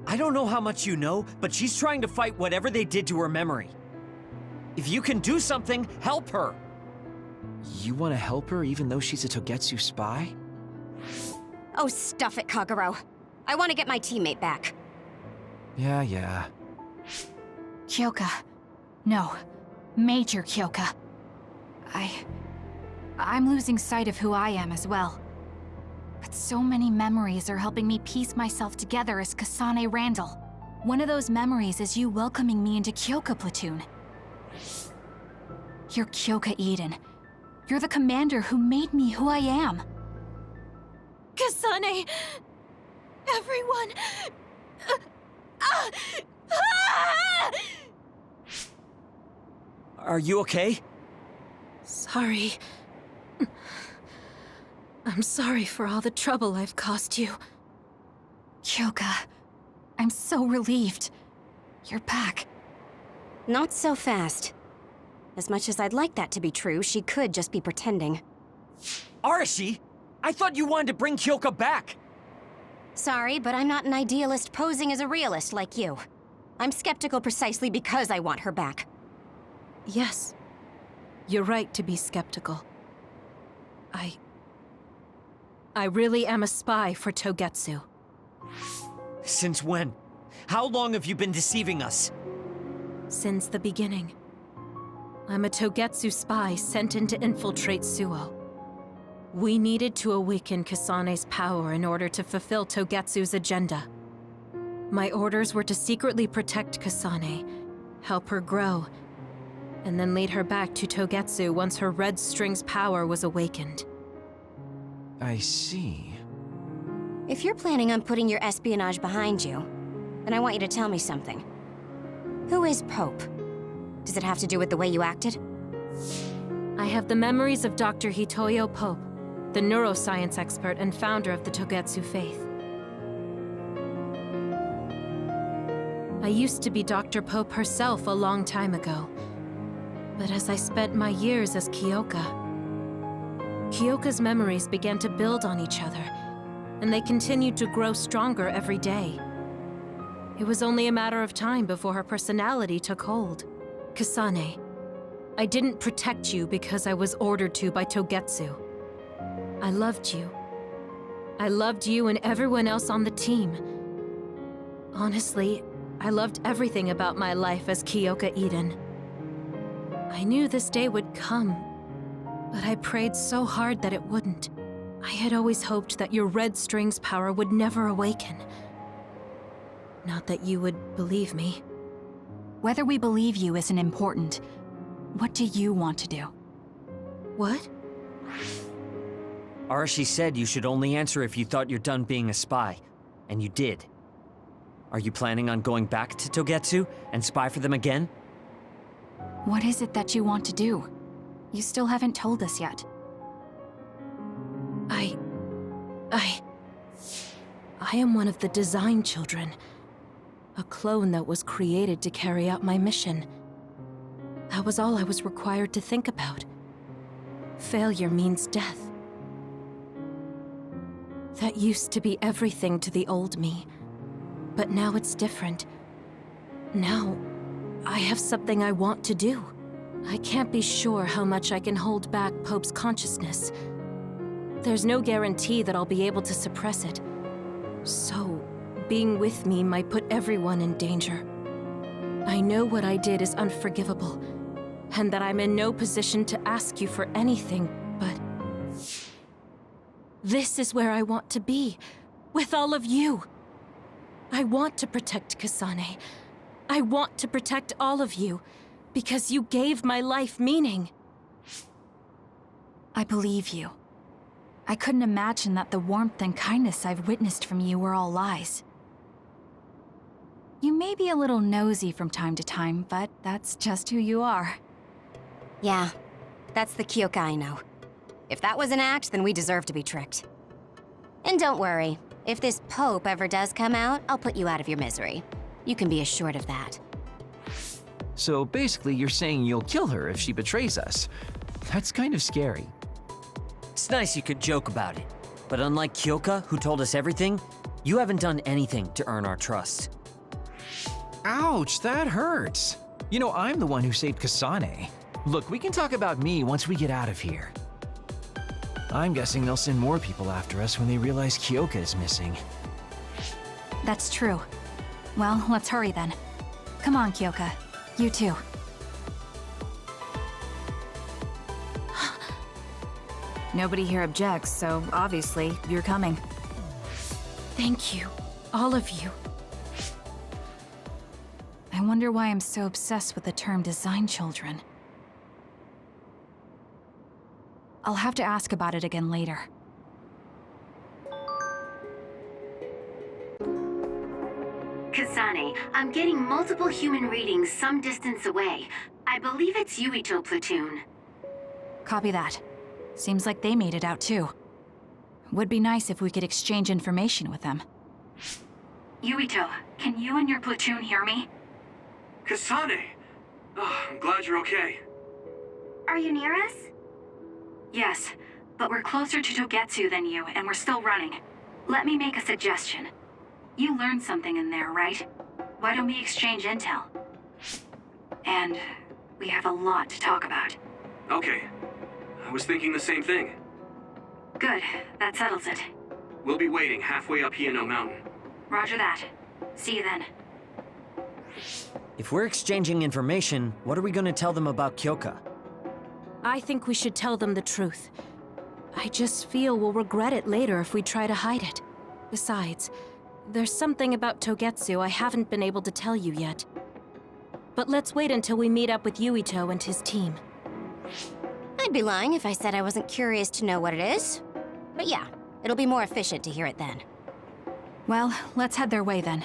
I don't know how much you know, but she's trying to fight whatever they did to her memory. If you can do something, help her! You want to help her even though she's a Togetsu spy? Oh, stuff it, Kagero. I want to get my teammate back. Yeah. Kyoka. No. Major Kyoka. I'm losing sight of who I am as well. But so many memories are helping me piece myself together as Kasane Randall. One of those memories is you welcoming me into Kyoka Platoon. You're Kyoka Eden. You're the commander who made me who I am. Kasane... Everyone... Are you okay? Sorry. I'm sorry for all the trouble I've caused you. Kyoka, I'm so relieved. You're back. Not so fast. As much as I'd like that to be true, she could just be pretending. Arashi! I thought you wanted to bring Kyoka back! Sorry, but I'm not an idealist posing as a realist like you. I'm skeptical precisely because I want her back. Yes. You're right to be skeptical. I really am a spy for Togetsu. Since when? How long have you been deceiving us? Since the beginning. I'm a Togetsu spy sent in to infiltrate Suo. We needed to awaken Kasane's power in order to fulfill Togetsu's agenda. My orders were to secretly protect Kasane, help her grow, and then lead her back to Togetsu once her Red String's power was awakened. I see. If you're planning on putting your espionage behind you, then I want you to tell me something. Who is Pope? Does it have to do with the way you acted? I have the memories of Dr. Hitoyo Pope, the neuroscience expert and founder of the Togetsu faith. I used to be Dr. Pope herself a long time ago. But as I spent my years as Kyoka's memories began to build on each other, and they continued to grow stronger every day. It was only a matter of time before her personality took hold. Kasane, I didn't protect you because I was ordered to by Togetsu. I loved you. I loved you and everyone else on the team. Honestly, I loved everything about my life as Kyoka Eden. I knew this day would come, but I prayed so hard that it wouldn't. I had always hoped that your red strings power would never awaken. Not that you would believe me. Whether we believe you isn't important. What do you want to do? What? Arashi said you should only answer if you thought you're done being a spy. And you did. Are you planning on going back to Togetsu and spy for them again? What is it that you want to do? You still haven't told us yet. I am one of the design children. A clone that was created to carry out my mission. That was all I was required to think about. Failure means death. That used to be everything to the old me. But now it's different. Now, I have something I want to do. I can't be sure how much I can hold back Pope's consciousness. There's no guarantee that I'll be able to suppress it. So, being with me might put everyone in danger. I know what I did is unforgivable, and that I'm in no position to ask you for anything, but... this is where I want to be, with all of you. I want to protect Kasane. I want to protect all of you, because you gave my life meaning. I believe you. I couldn't imagine that the warmth and kindness I've witnessed from you were all lies. You may be a little nosy from time to time, but that's just who you are. Yeah, that's the Kyoka I know. If that was an act, then we deserve to be tricked. And don't worry, if this Pope ever does come out, I'll put you out of your misery. You can be assured of that. So basically, you're saying you'll kill her if she betrays us. That's kind of scary. It's nice you could joke about it, but unlike Kyoka, who told us everything, you haven't done anything to earn our trust. Ouch, that hurts. You know, I'm the one who saved Kasane. Look, we can talk about me once we get out of here. I'm guessing they'll send more people after us when they realize Kyoka is missing. That's true. Well, let's hurry then. Come on, Kyoka. You too. Nobody here objects, so obviously you're coming. Thank you, all of you. I wonder why I'm so obsessed with the term design children. I'll have to ask about it again later. Kasane, I'm getting multiple human readings some distance away. I believe it's Yuito platoon. Copy that. Seems like they made it out too. Would be nice if we could exchange information with them. Yuito, can you and your platoon hear me? Kasane! Oh, I'm glad you're okay. Are you near us? Yes, but we're closer to Togetsu than you, and we're still running. Let me make a suggestion. You learned something in there, right? Why don't we exchange intel? And we have a lot to talk about. Okay. I was thinking the same thing. Good, that settles it. We'll be waiting halfway up Hiano Mountain. Roger that. See you then. If we're exchanging information, what are we going to tell them about Kyoka? I think we should tell them the truth. I just feel we'll regret it later if we try to hide it. Besides, there's something about Togetsu I haven't been able to tell you yet. But let's wait until we meet up with Yuito and his team. I'd be lying if I said I wasn't curious to know what it is. But yeah, it'll be more efficient to hear it then. Well, let's head their way then.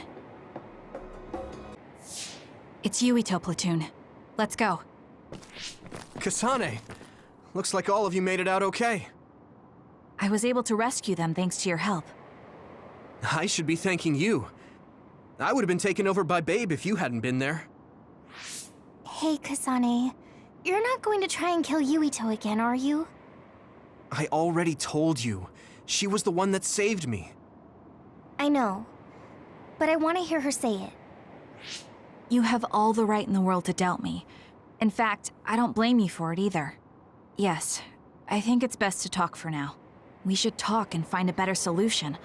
It's Yuito platoon. Let's go. Kasane! Looks like all of you made it out okay. I was able to rescue them thanks to your help. I should be thanking you. I would have been taken over by Babe if you hadn't been there. Hey, Kasane. You're not going to try and kill Yuito again, are you? I already told you. She was the one that saved me. I know. But I want to hear her say it. You have all the right in the world to doubt me. In fact, I don't blame you for it either. Yes, I think it's best to talk for now. We should talk and find a better solution,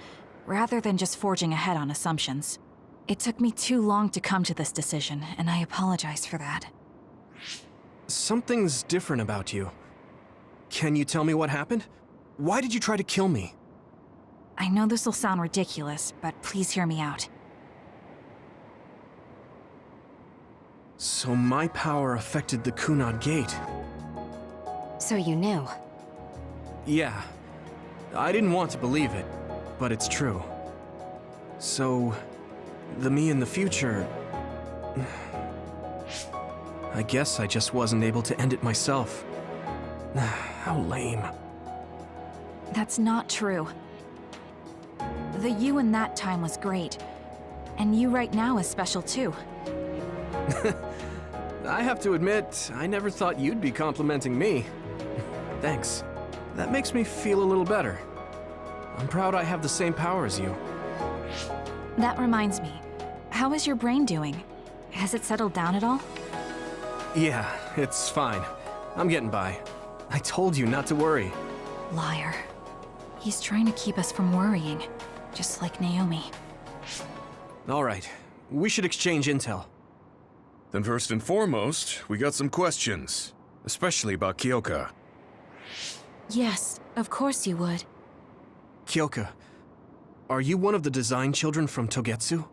rather than just forging ahead on assumptions. It took me too long to come to this decision, and I apologize for that. Something's different about you. Can you tell me what happened? Why did you try to kill me? I know this will sound ridiculous, but please hear me out. So my power affected the Kunad Gate. So you knew? Yeah. I didn't want to believe it, but it's true. So, the me in the future... I guess I just wasn't able to end it myself. How lame. That's not true. The you in that time was great, and you right now is special too. I have to admit, I never thought you'd be complimenting me. Thanks. That makes me feel a little better. I'm proud I have the same power as you. That reminds me, how is your brain doing? Has it settled down at all? Yeah, it's fine. I'm getting by. I told you not to worry. Liar. He's trying to keep us from worrying, just like Naomi. All right, we should exchange intel. Then first and foremost, we got some questions, especially about Kyoka. Yes, of course you would. Kyoka, are you one of the design children from Togetsu?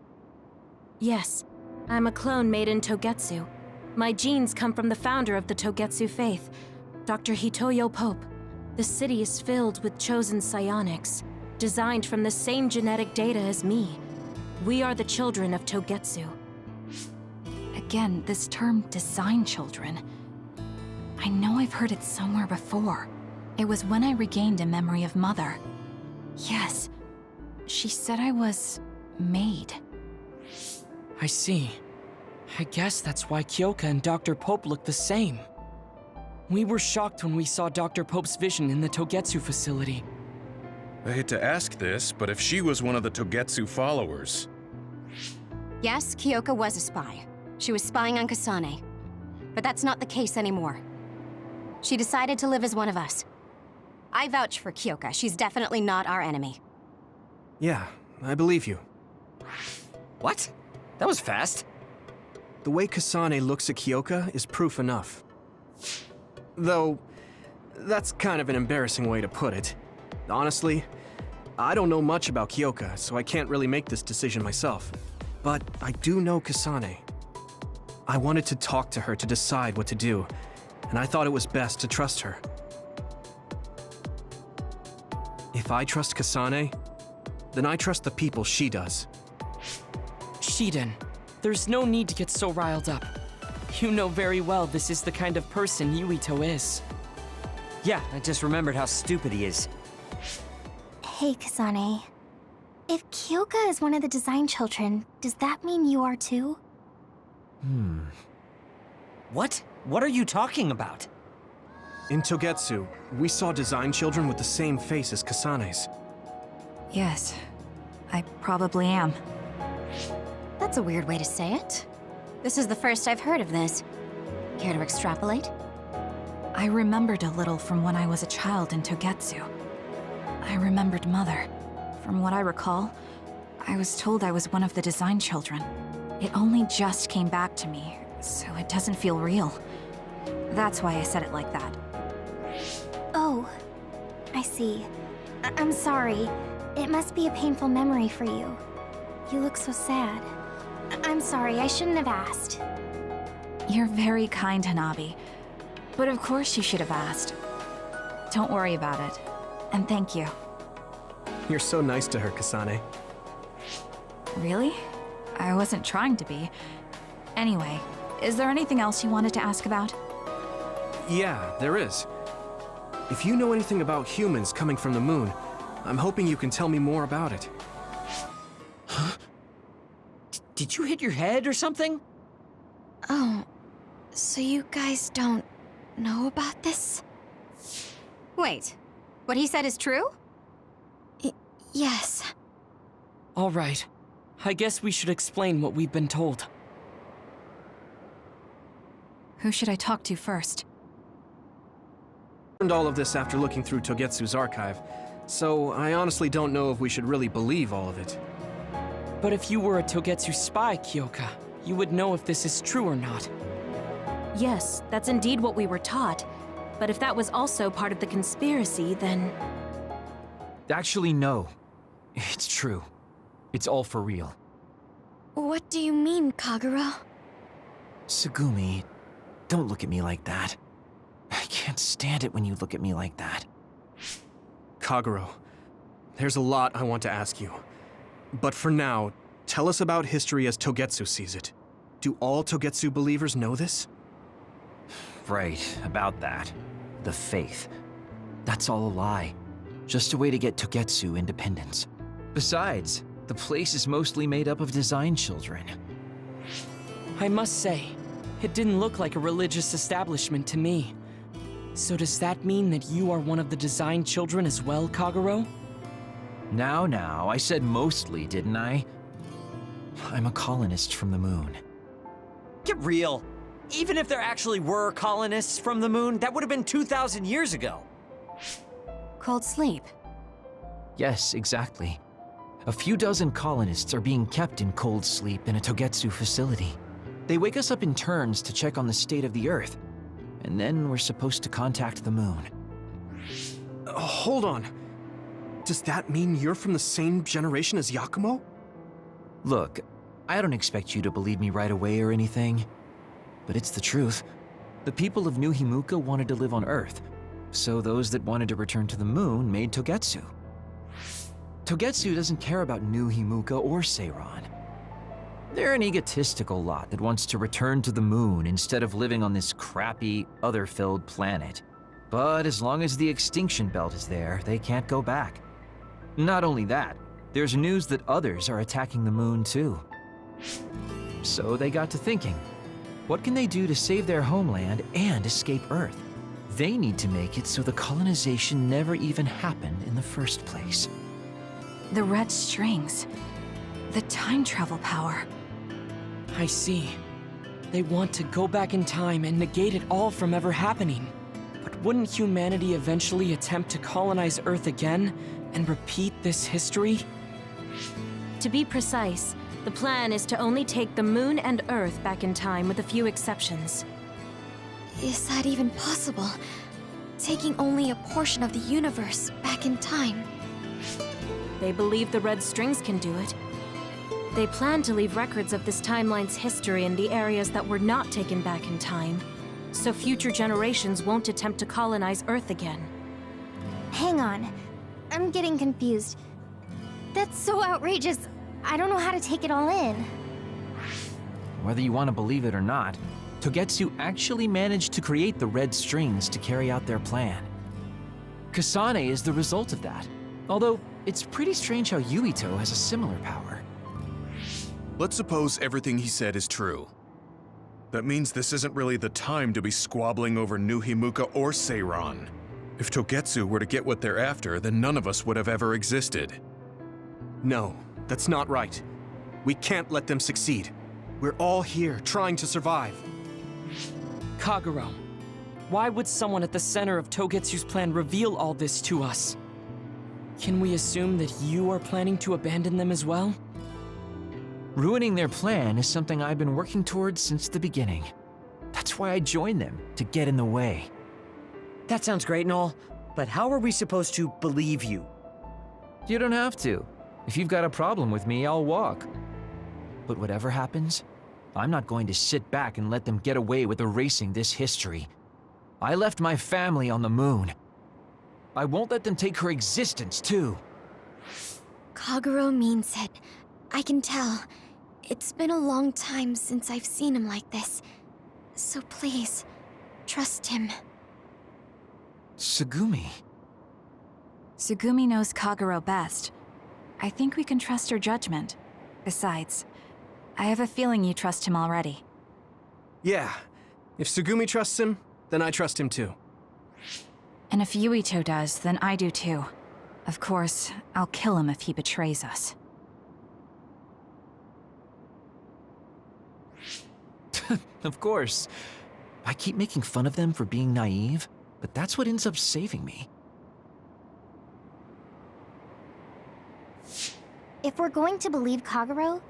Yes, I'm a clone made in Togetsu. My genes come from the founder of the Togetsu faith, Dr. Hitoyo Pope. The city is filled with chosen psionics, designed from the same genetic data as me. We are the children of Togetsu. Again, this term, design children. I know I've heard it somewhere before. It was when I regained a memory of Mother. Yes, she said I was made. I see. I guess that's why Kyoka and Dr. Pope look the same. We were shocked when we saw Dr. Pope's vision in the Togetsu facility. I hate to ask this, but if she was one of the Togetsu followers... Yes, Kyoka was a spy. She was spying on Kasane. But that's not the case anymore. She decided to live as one of us. I vouch for Kyoka. She's definitely not our enemy. Yeah, I believe you. What? That was fast. The way Kasane looks at Kyoka is proof enough. Though, that's kind of an embarrassing way to put it. Honestly, I don't know much about Kyoka, so I can't really make this decision myself. But I do know Kasane. I wanted to talk to her to decide what to do, and I thought it was best to trust her. If I trust Kasane, then I trust the people she does. Shiden, there's no need to get so riled up. You know very well this is the kind of person Yuito is. Yeah, I just remembered how stupid he is. Hey, Kasane. If Kyoka is one of the design children, does that mean you are too? What? What are you talking about? In Togetsu, we saw design children with the same face as Kasane's. Yes, I probably am. That's a weird way to say it. This is the first I've heard of this. Care to extrapolate? I remembered a little from when I was a child in Togetsu. I remembered Mother. From what I recall, I was told I was one of the design children. It only just came back to me, so it doesn't feel real. That's why I said it like that. Oh, I see. I'm sorry. It must be a painful memory for you. You look so sad. I'm sorry, I shouldn't have asked. You're very kind, Hanabi. But of course you should have asked. Don't worry about it. And thank you. You're so nice to her, Kasane. Really? I wasn't trying to be. Anyway, is there anything else you wanted to ask about? Yeah, there is. If you know anything about humans coming from the moon, I'm hoping you can tell me more about it. Huh? Did you hit your head or something? Oh, so you guys don't know about this? Wait, what he said is true? Yes. All right. I guess we should explain what we've been told. Who should I talk to first? I learned all of this after looking through Togetsu's archive, so I honestly don't know if we should really believe all of it. But if you were a Togetsu spy, Kyoka, you would know if this is true or not. Yes, that's indeed what we were taught. But if that was also part of the conspiracy, then... Actually, no. It's true. It's all for real. What do you mean, Kagero? Tsugumi, don't look at me like that. I can't stand it when you look at me like that. Kagero, there's a lot I want to ask you. But for now, tell us about history as Togetsu sees it. Do all Togetsu believers know this? Right, about that. The faith. That's all a lie. Just a way to get Togetsu independence. Besides, the place is mostly made up of design children. I must say, it didn't look like a religious establishment to me. So does that mean that you are one of the design children as well, Kagero? Now, I said mostly, didn't I? I'm a colonist from the moon. Get real. Even if there actually were colonists from the moon, that would have been 2,000 years ago. Cold sleep. Yes, exactly. A few dozen colonists are being kept in cold sleep in a Togetsu facility. They wake us up in turns to check on the state of the Earth, and then we're supposed to contact the moon. Hold on. Does that mean you're from the same generation as Yakumo? Look, I don't expect you to believe me right away or anything, but it's the truth. The people of New Himuka wanted to live on Earth, so those that wanted to return to the moon made Togetsu. Togetsu doesn't care about New Himuka or Seiran. They're an egotistical lot that wants to return to the moon instead of living on this crappy, other-filled planet. But as long as the extinction belt is there, they can't go back. Not only that, there's news that others are attacking the moon too. So they got to thinking, what can they do to save their homeland and escape Earth? They need to make it so the colonization never even happened in the first place. The red strings. The time travel power. I see. They want to go back in time and negate it all from ever happening. But wouldn't humanity eventually attempt to colonize Earth again and repeat this history? To be precise, the plan is to only take the moon and Earth back in time with a few exceptions. Is that even possible? Taking only a portion of the universe back in time? They believe the red strings can do it. They plan to leave records of this timeline's history in the areas that were not taken back in time, so future generations won't attempt to colonize Earth again. Hang on. I'm getting confused. That's so outrageous. I don't know how to take it all in. Whether you want to believe it or not, Togetsu actually managed to create the red strings to carry out their plan. Kasane is the result of that, although it's pretty strange how Yuito has a similar power. Let's suppose everything he said is true. That means this isn't really the time to be squabbling over New Himuka or Seiran. If Togetsu were to get what they're after, then none of us would have ever existed. No, that's not right. We can't let them succeed. We're all here trying to survive. Kagero, why would someone at the center of Togetsu's plan reveal all this to us? Can we assume that you are planning to abandon them as well? Ruining their plan is something I've been working towards since the beginning. That's why I joined them, to get in the way. That sounds great and all, but how are we supposed to believe you? You don't have to. If you've got a problem with me, I'll walk. But whatever happens, I'm not going to sit back and let them get away with erasing this history. I left my family on the moon. I won't let them take her existence, too. Kagero means it. I can tell. It's been a long time since I've seen him like this. So please, trust him. Tsugumi. Tsugumi knows Kagero best. I think we can trust her judgment. Besides, I have a feeling you trust him already. Yeah. If Tsugumi trusts him, then I trust him too. And if Yuito does, then I do too. Of course, I'll kill him if he betrays us. Of course. I keep making fun of them for being naive, but that's what ends up saving me. If we're going to believe Kagero,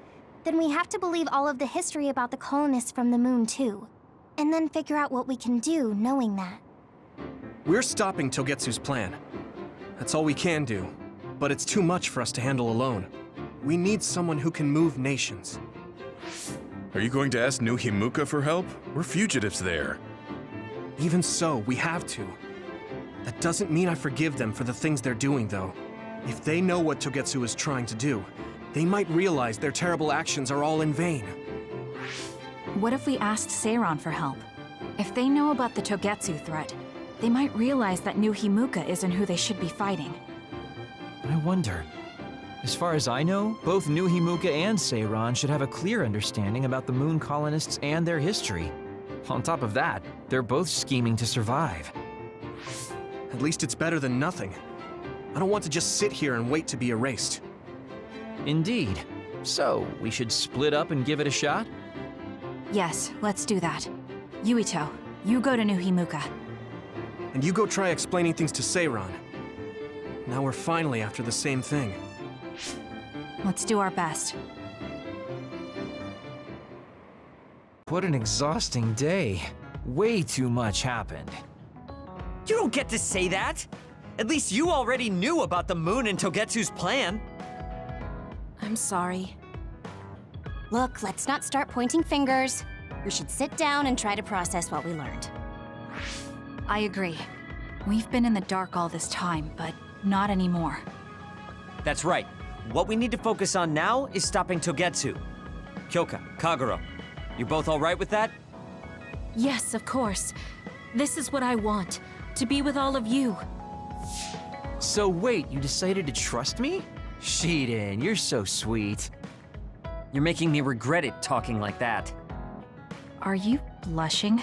then we have to believe all of the history about the colonists from the moon too. And then figure out what we can do knowing that. We're stopping Togetsu's plan. That's all we can do. But it's too much for us to handle alone. We need someone who can move nations. Are you going to ask New Himuka for help? We're fugitives there. Even so, we have to. That doesn't mean I forgive them for the things they're doing, though. If they know what Togetsu is trying to do, they might realize their terrible actions are all in vain. What if we asked Seiron for help? If they know about the Togetsu threat, they might realize that New Himuka isn't who they should be fighting. I wonder. As far as I know, both New Himuka and Seiron should have a clear understanding about the moon colonists and their history. On top of that, they're both scheming to survive. At least it's better than nothing. I don't want to just sit here and wait to be erased. Indeed. So, we should split up and give it a shot? Yes, let's do that. Yuito, you go to New Himuka. And you go try explaining things to Seiron. Now we're finally after the same thing. Let's do our best. What an exhausting day. Way too much happened. You don't get to say that! At least you already knew about the moon and Togetsu's plan. I'm sorry. Look, let's not start pointing fingers. We should sit down and try to process what we learned. I agree. We've been in the dark all this time, but not anymore. That's right. What we need to focus on now is stopping Togetsu. Kyoka, Kagero, you both all right with that? Yes, of course. This is what I want, to be with all of you. So wait, you decided to trust me? Shiden, you're so sweet. You're making me regret it talking like that. Are you blushing?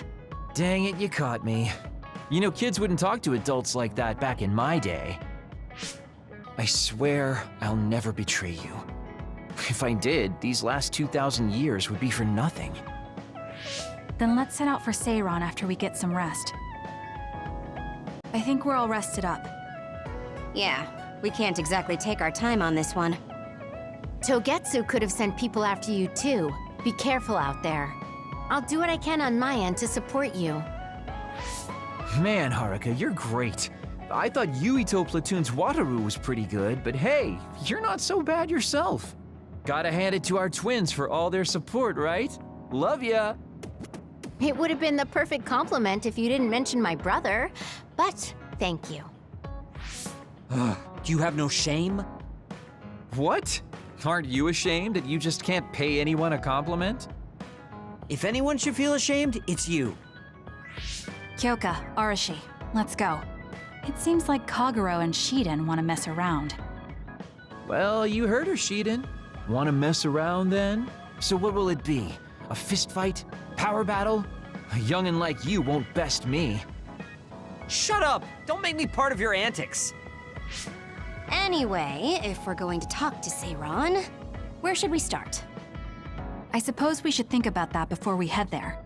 Dang it, you caught me. You know, kids wouldn't talk to adults like that back in my day. I swear I'll never betray you. If I did, these last 2,000 years would be for nothing. Then let's set out for Seiron after we get some rest. I think we're all rested up. Yeah, we can't exactly take our time on this one. Togetsu could have sent people after you too. Be careful out there. I'll do what I can on my end to support you. Man, Haruka, you're great. I thought Yuito Platoon's Wataru was pretty good, but hey, you're not so bad yourself. Gotta hand it to our twins for all their support, right? Love ya! It would have been the perfect compliment if you didn't mention my brother, but thank you. You have no shame? What? Aren't you ashamed that you just can't pay anyone a compliment? If anyone should feel ashamed, it's you. Kyoka, Arashi, let's go. It seems like Kagero and Shiden want to mess around. Well, you heard her, Shiden. Want to mess around then? So what will it be? A fist fight? Power battle? A youngin' like you won't best me. Shut up! Don't make me part of your antics. Anyway, if we're going to talk to Seiron, where should we start? I suppose we should think about that before we head there.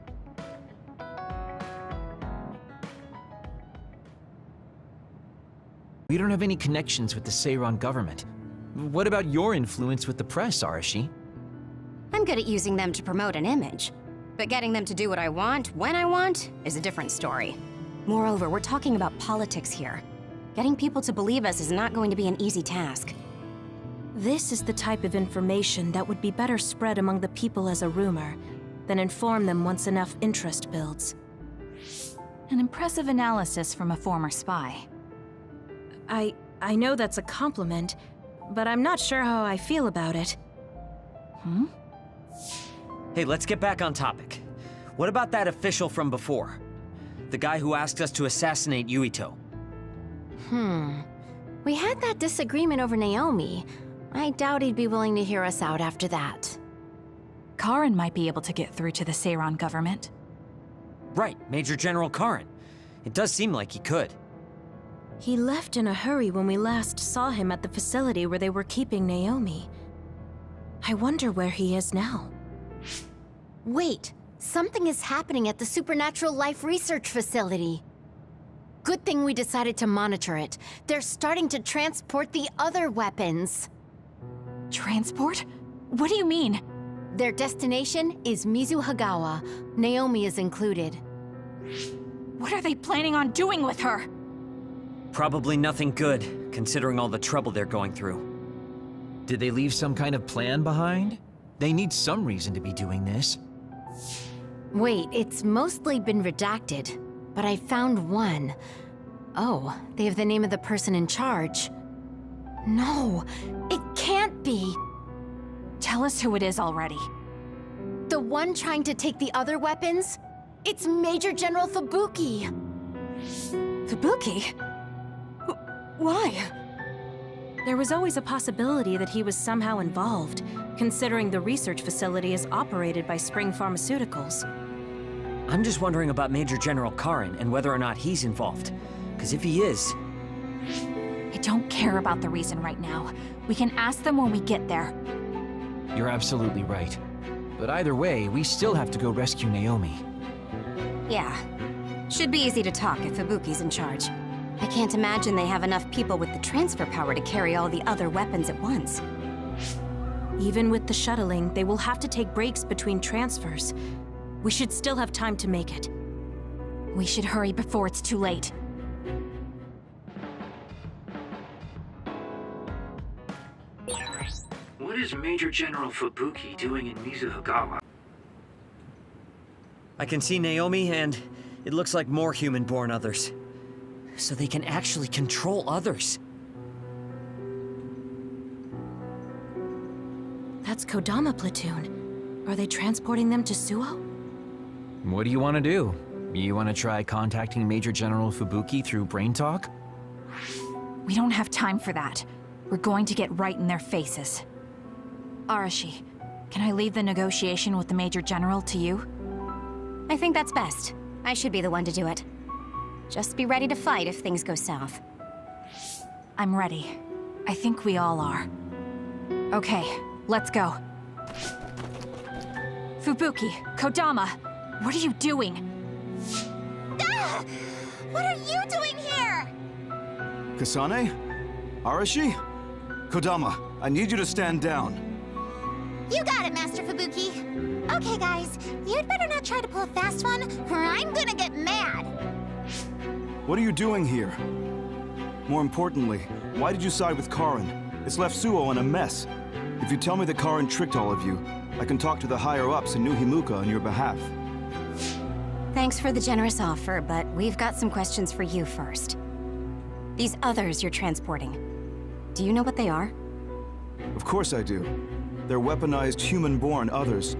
We don't have any connections with the Seiron government. What about your influence with the press, Arashi? I'm good at using them to promote an image. But getting them to do what I want, when I want, is a different story. Moreover, we're talking about politics here. Getting people to believe us is not going to be an easy task. This is the type of information that would be better spread among the people as a rumor, than inform them once enough interest builds. An impressive analysis from a former spy. I know that's a compliment, but I'm not sure how I feel about it. Hey, let's get back on topic. What about that official from before? The guy who asked us to assassinate Yuito. We had that disagreement over Naomi. I doubt he'd be willing to hear us out after that. Karin might be able to get through to the Seiron government. Right, Major General Karin. It does seem like he could. He left in a hurry when we last saw him at the facility where they were keeping Naomi. I wonder where he is now. Wait, something is happening at the Supernatural Life Research Facility. Good thing we decided to monitor it. They're starting to transport the other weapons. Transport? What do you mean? Their destination is Mizuhagawa. Naomi is included. What are they planning on doing with her? Probably nothing good, considering all the trouble they're going through. Did they leave some kind of plan behind? They need some reason to be doing this. Wait, it's mostly been redacted, but I found one. Oh, they have the name of the person in charge. No, it can't be. Tell us who it is already. The one trying to take the other weapons? It's Major General Fubuki. Fubuki? Why? There was always a possibility that he was somehow involved, considering the research facility is operated by Spring Pharmaceuticals. I'm just wondering about Major General Karin and whether or not he's involved. Because if he is... I don't care about the reason right now. We can ask them when we get there. You're absolutely right. But either way, we still have to go rescue Naomi. Yeah. Should be easy to talk if Fubuki's in charge. I can't imagine they have enough people with the transfer power to carry all the other weapons at once. Even with the shuttling, they will have to take breaks between transfers. We should still have time to make it. We should hurry before it's too late. What is Major General Fubuki doing in Mizuhagawa? I can see Naomi, and it looks like more human-born others. So they can actually control others. That's Kodama platoon. Are they transporting them to Suo? What do you want to do? You want to try contacting Major General Fubuki through Brain Talk? We don't have time for that. We're going to get right in their faces. Arashi, can I leave the negotiation with the Major General to you? I think that's best. I should be the one to do it. Just be ready to fight if things go south. I'm ready. I think we all are. Okay, let's go. Fubuki, Kodama, what are you doing? Ah! What are you doing here? Kasane? Arashi? Kodama, I need you to stand down. You got it, Master Fubuki. Okay, guys, you'd better not try to pull a fast one, or I'm gonna get mad. What are you doing here? More importantly, why did you side with Karin? It's left Suo in a mess. If you tell me that Karin tricked all of you, I can talk to the higher-ups in New Himuka on your behalf. Thanks for the generous offer, but we've got some questions for you first. These others you're transporting, do you know what they are? Of course I do. They're weaponized human-born others.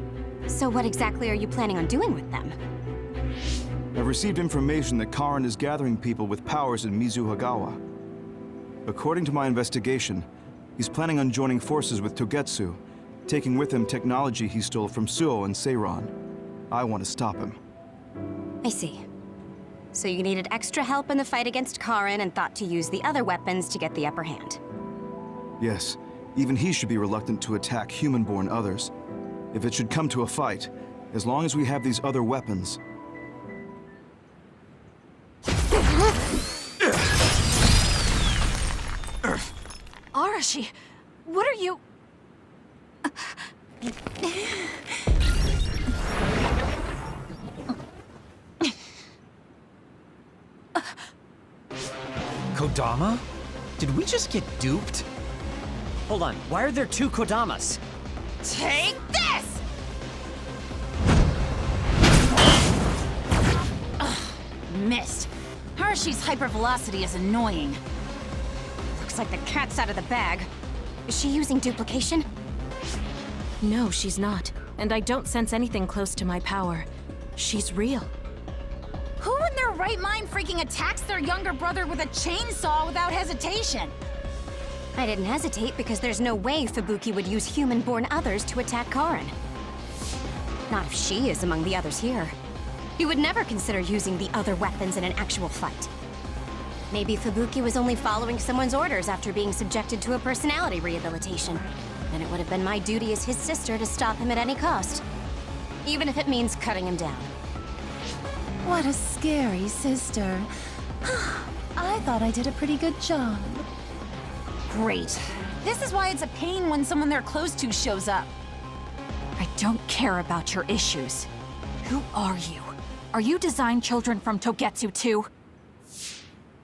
So what exactly are you planning on doing with them? I've received information that Karin is gathering people with powers in Mizuhagawa. According to my investigation, he's planning on joining forces with Togetsu, taking with him technology he stole from Suo and Seiran. I want to stop him. I see. So you needed extra help in the fight against Karin and thought to use the other weapons to get the upper hand. Yes, even he should be reluctant to attack human-born others. If it should come to a fight, as long as we have these other weapons... Arashi, what are you... Kodama? Did we just get duped? Hold on, why are there two Kodamas? Take this! Missed. Arashi's hypervelocity is annoying. Looks like the cat's out of the bag. Is she using duplication? No, she's not. And I don't sense anything close to my power. She's real. Who in their right mind freaking attacks their younger brother with a chainsaw without hesitation? I didn't hesitate because there's no way Fubuki would use human-born others to attack Karin. Not if she is among the others here. He would never consider using the other weapons in an actual fight. Maybe Fubuki was only following someone's orders after being subjected to a personality rehabilitation. Then it would have been my duty as his sister to stop him at any cost. Even if it means cutting him down. What a scary sister. I thought I did a pretty good job. Great. This is why it's a pain when someone they're close to shows up. I don't care about your issues. Who are you? Are you design children from Togetsu too?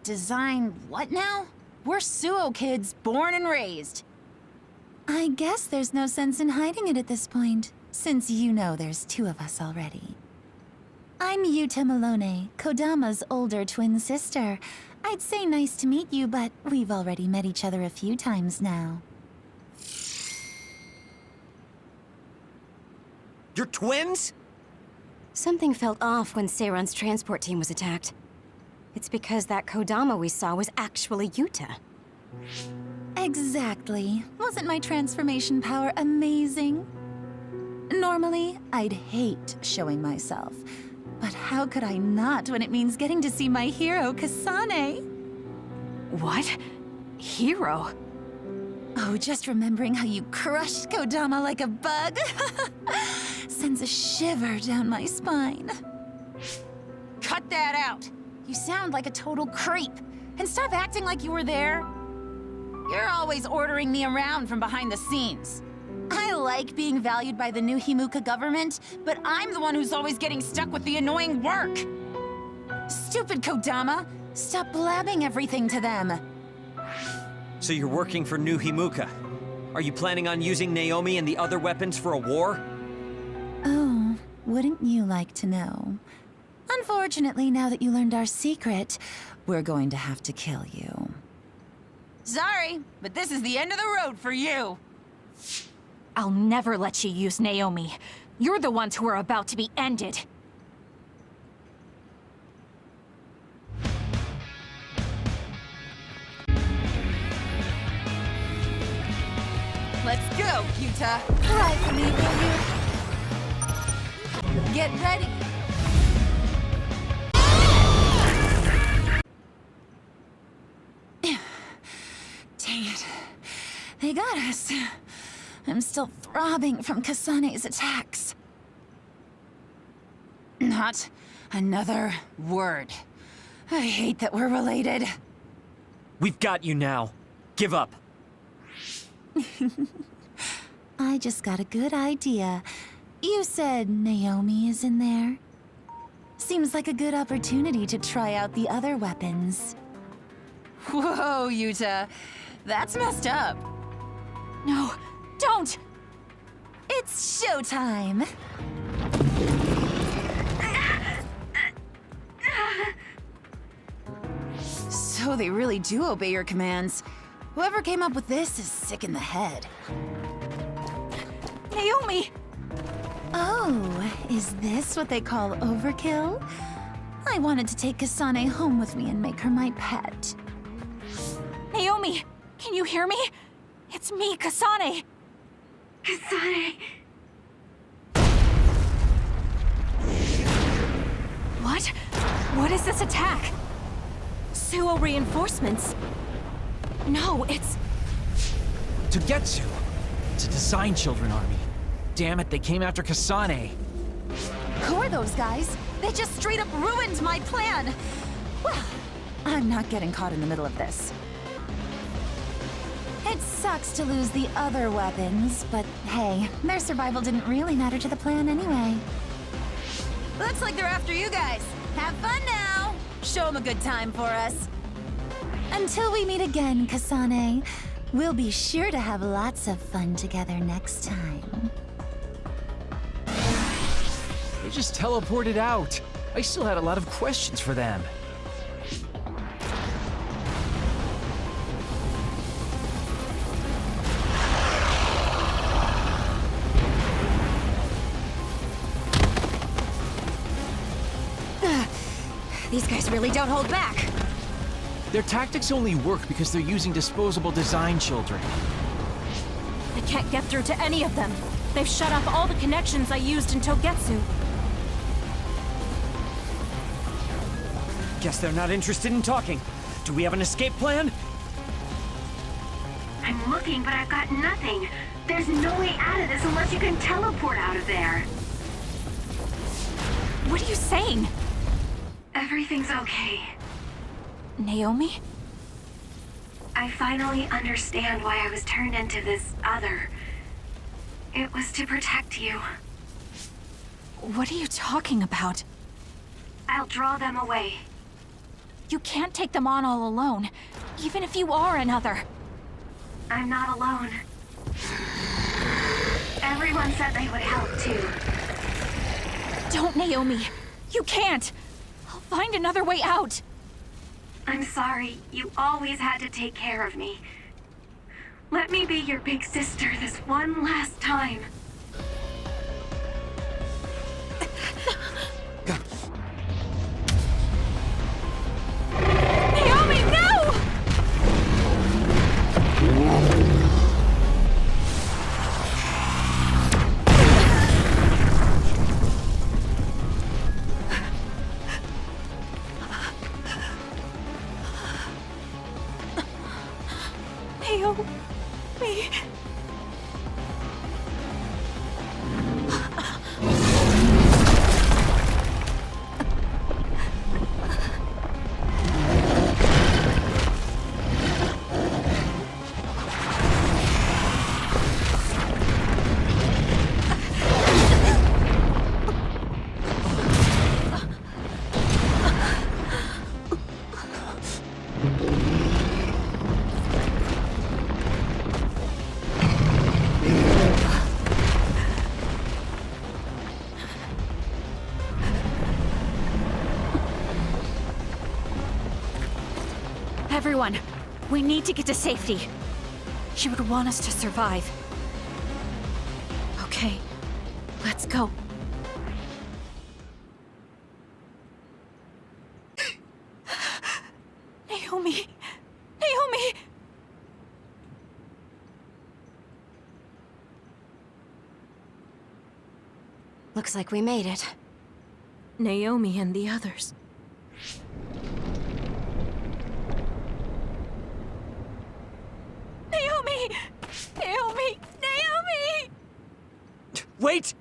Design what now? We're Suo kids, born and raised. I guess there's no sense in hiding it at this point, since you know there's two of us already. I'm Yuta Malone, Kodama's older twin sister. I'd say nice to meet you, but we've already met each other a few times now. You're twins? Something felt off when Seiron's transport team was attacked. It's because that Kodama we saw was actually Yuta. Exactly. Wasn't my transformation power amazing? Normally, I'd hate showing myself. But how could I not when it means getting to see my hero, Kasane? What? Hero? Oh, just remembering how you crushed Kodama like a bug sends a shiver down my spine. Cut that out! You sound like a total creep. And stop acting like you were there. You're always ordering me around from behind the scenes. I like being valued by the new Himuka government, but I'm the one who's always getting stuck with the annoying work. Stupid Kodama! Stop blabbing everything to them. So you're working for New Himuka. Are you planning on using Naomi and the other weapons for a war? Oh, wouldn't you like to know? Unfortunately, now that you learned our secret, we're going to have to kill you. Sorry, but this is the end of the road for you. I'll never let you use Naomi. You're the ones who are about to be ended. Let's go, Yuta. Ride for me, will you? Get ready. Dang it. They got us. I'm still throbbing from Kasane's attacks. Not another word. I hate that we're related. We've got you now. Give up. I just got a good idea. You said Naomi is in there? Seems like a good opportunity to try out the other weapons. Whoa, Yuta. That's messed up. No, don't! It's showtime! So they really do obey your commands. Whoever came up with this is sick in the head. Naomi! Oh, is this what they call overkill? I wanted to take Kasane home with me and make her my pet. Naomi, can you hear me? It's me, Kasane! Kasane! What? What is this attack? Suo reinforcements? No, it's... Togetsu! It's a Design Children army. Damn it, they came after Kasane. Who are those guys? They just straight up ruined my plan! Well, I'm not getting caught in the middle of this. It sucks to lose the other weapons, but hey, their survival didn't really matter to the plan anyway. Looks like they're after you guys. Have fun now! Show them a good time for us. Until we meet again, Kasane, we'll be sure to have lots of fun together next time. They just teleported out. I still had a lot of questions for them. These guys really don't hold back. Their tactics only work because they're using disposable Design Children. I can't get through to any of them. They've shut off all the connections I used in Togetsu. Guess they're not interested in talking. Do we have an escape plan? I'm looking, but I've got nothing. There's no way out of this unless you can teleport out of there. What are you saying? Everything's okay. Naomi? I finally understand why I was turned into this other. It was to protect you. What are you talking about? I'll draw them away. You can't take them on all alone, even if you are another. I'm not alone. Everyone said they would help too. Don't, Naomi. You can't. I'll find another way out. I'm sorry. You always had to take care of me. Let me be your big sister this one last time. Naomi, no! Naomi. Everyone, we need to get to safety. She would want us to survive. Okay, let's go. Naomi! Naomi! Looks like we made it. Naomi and the others. Naomi! Naomi! Naomi! Wait!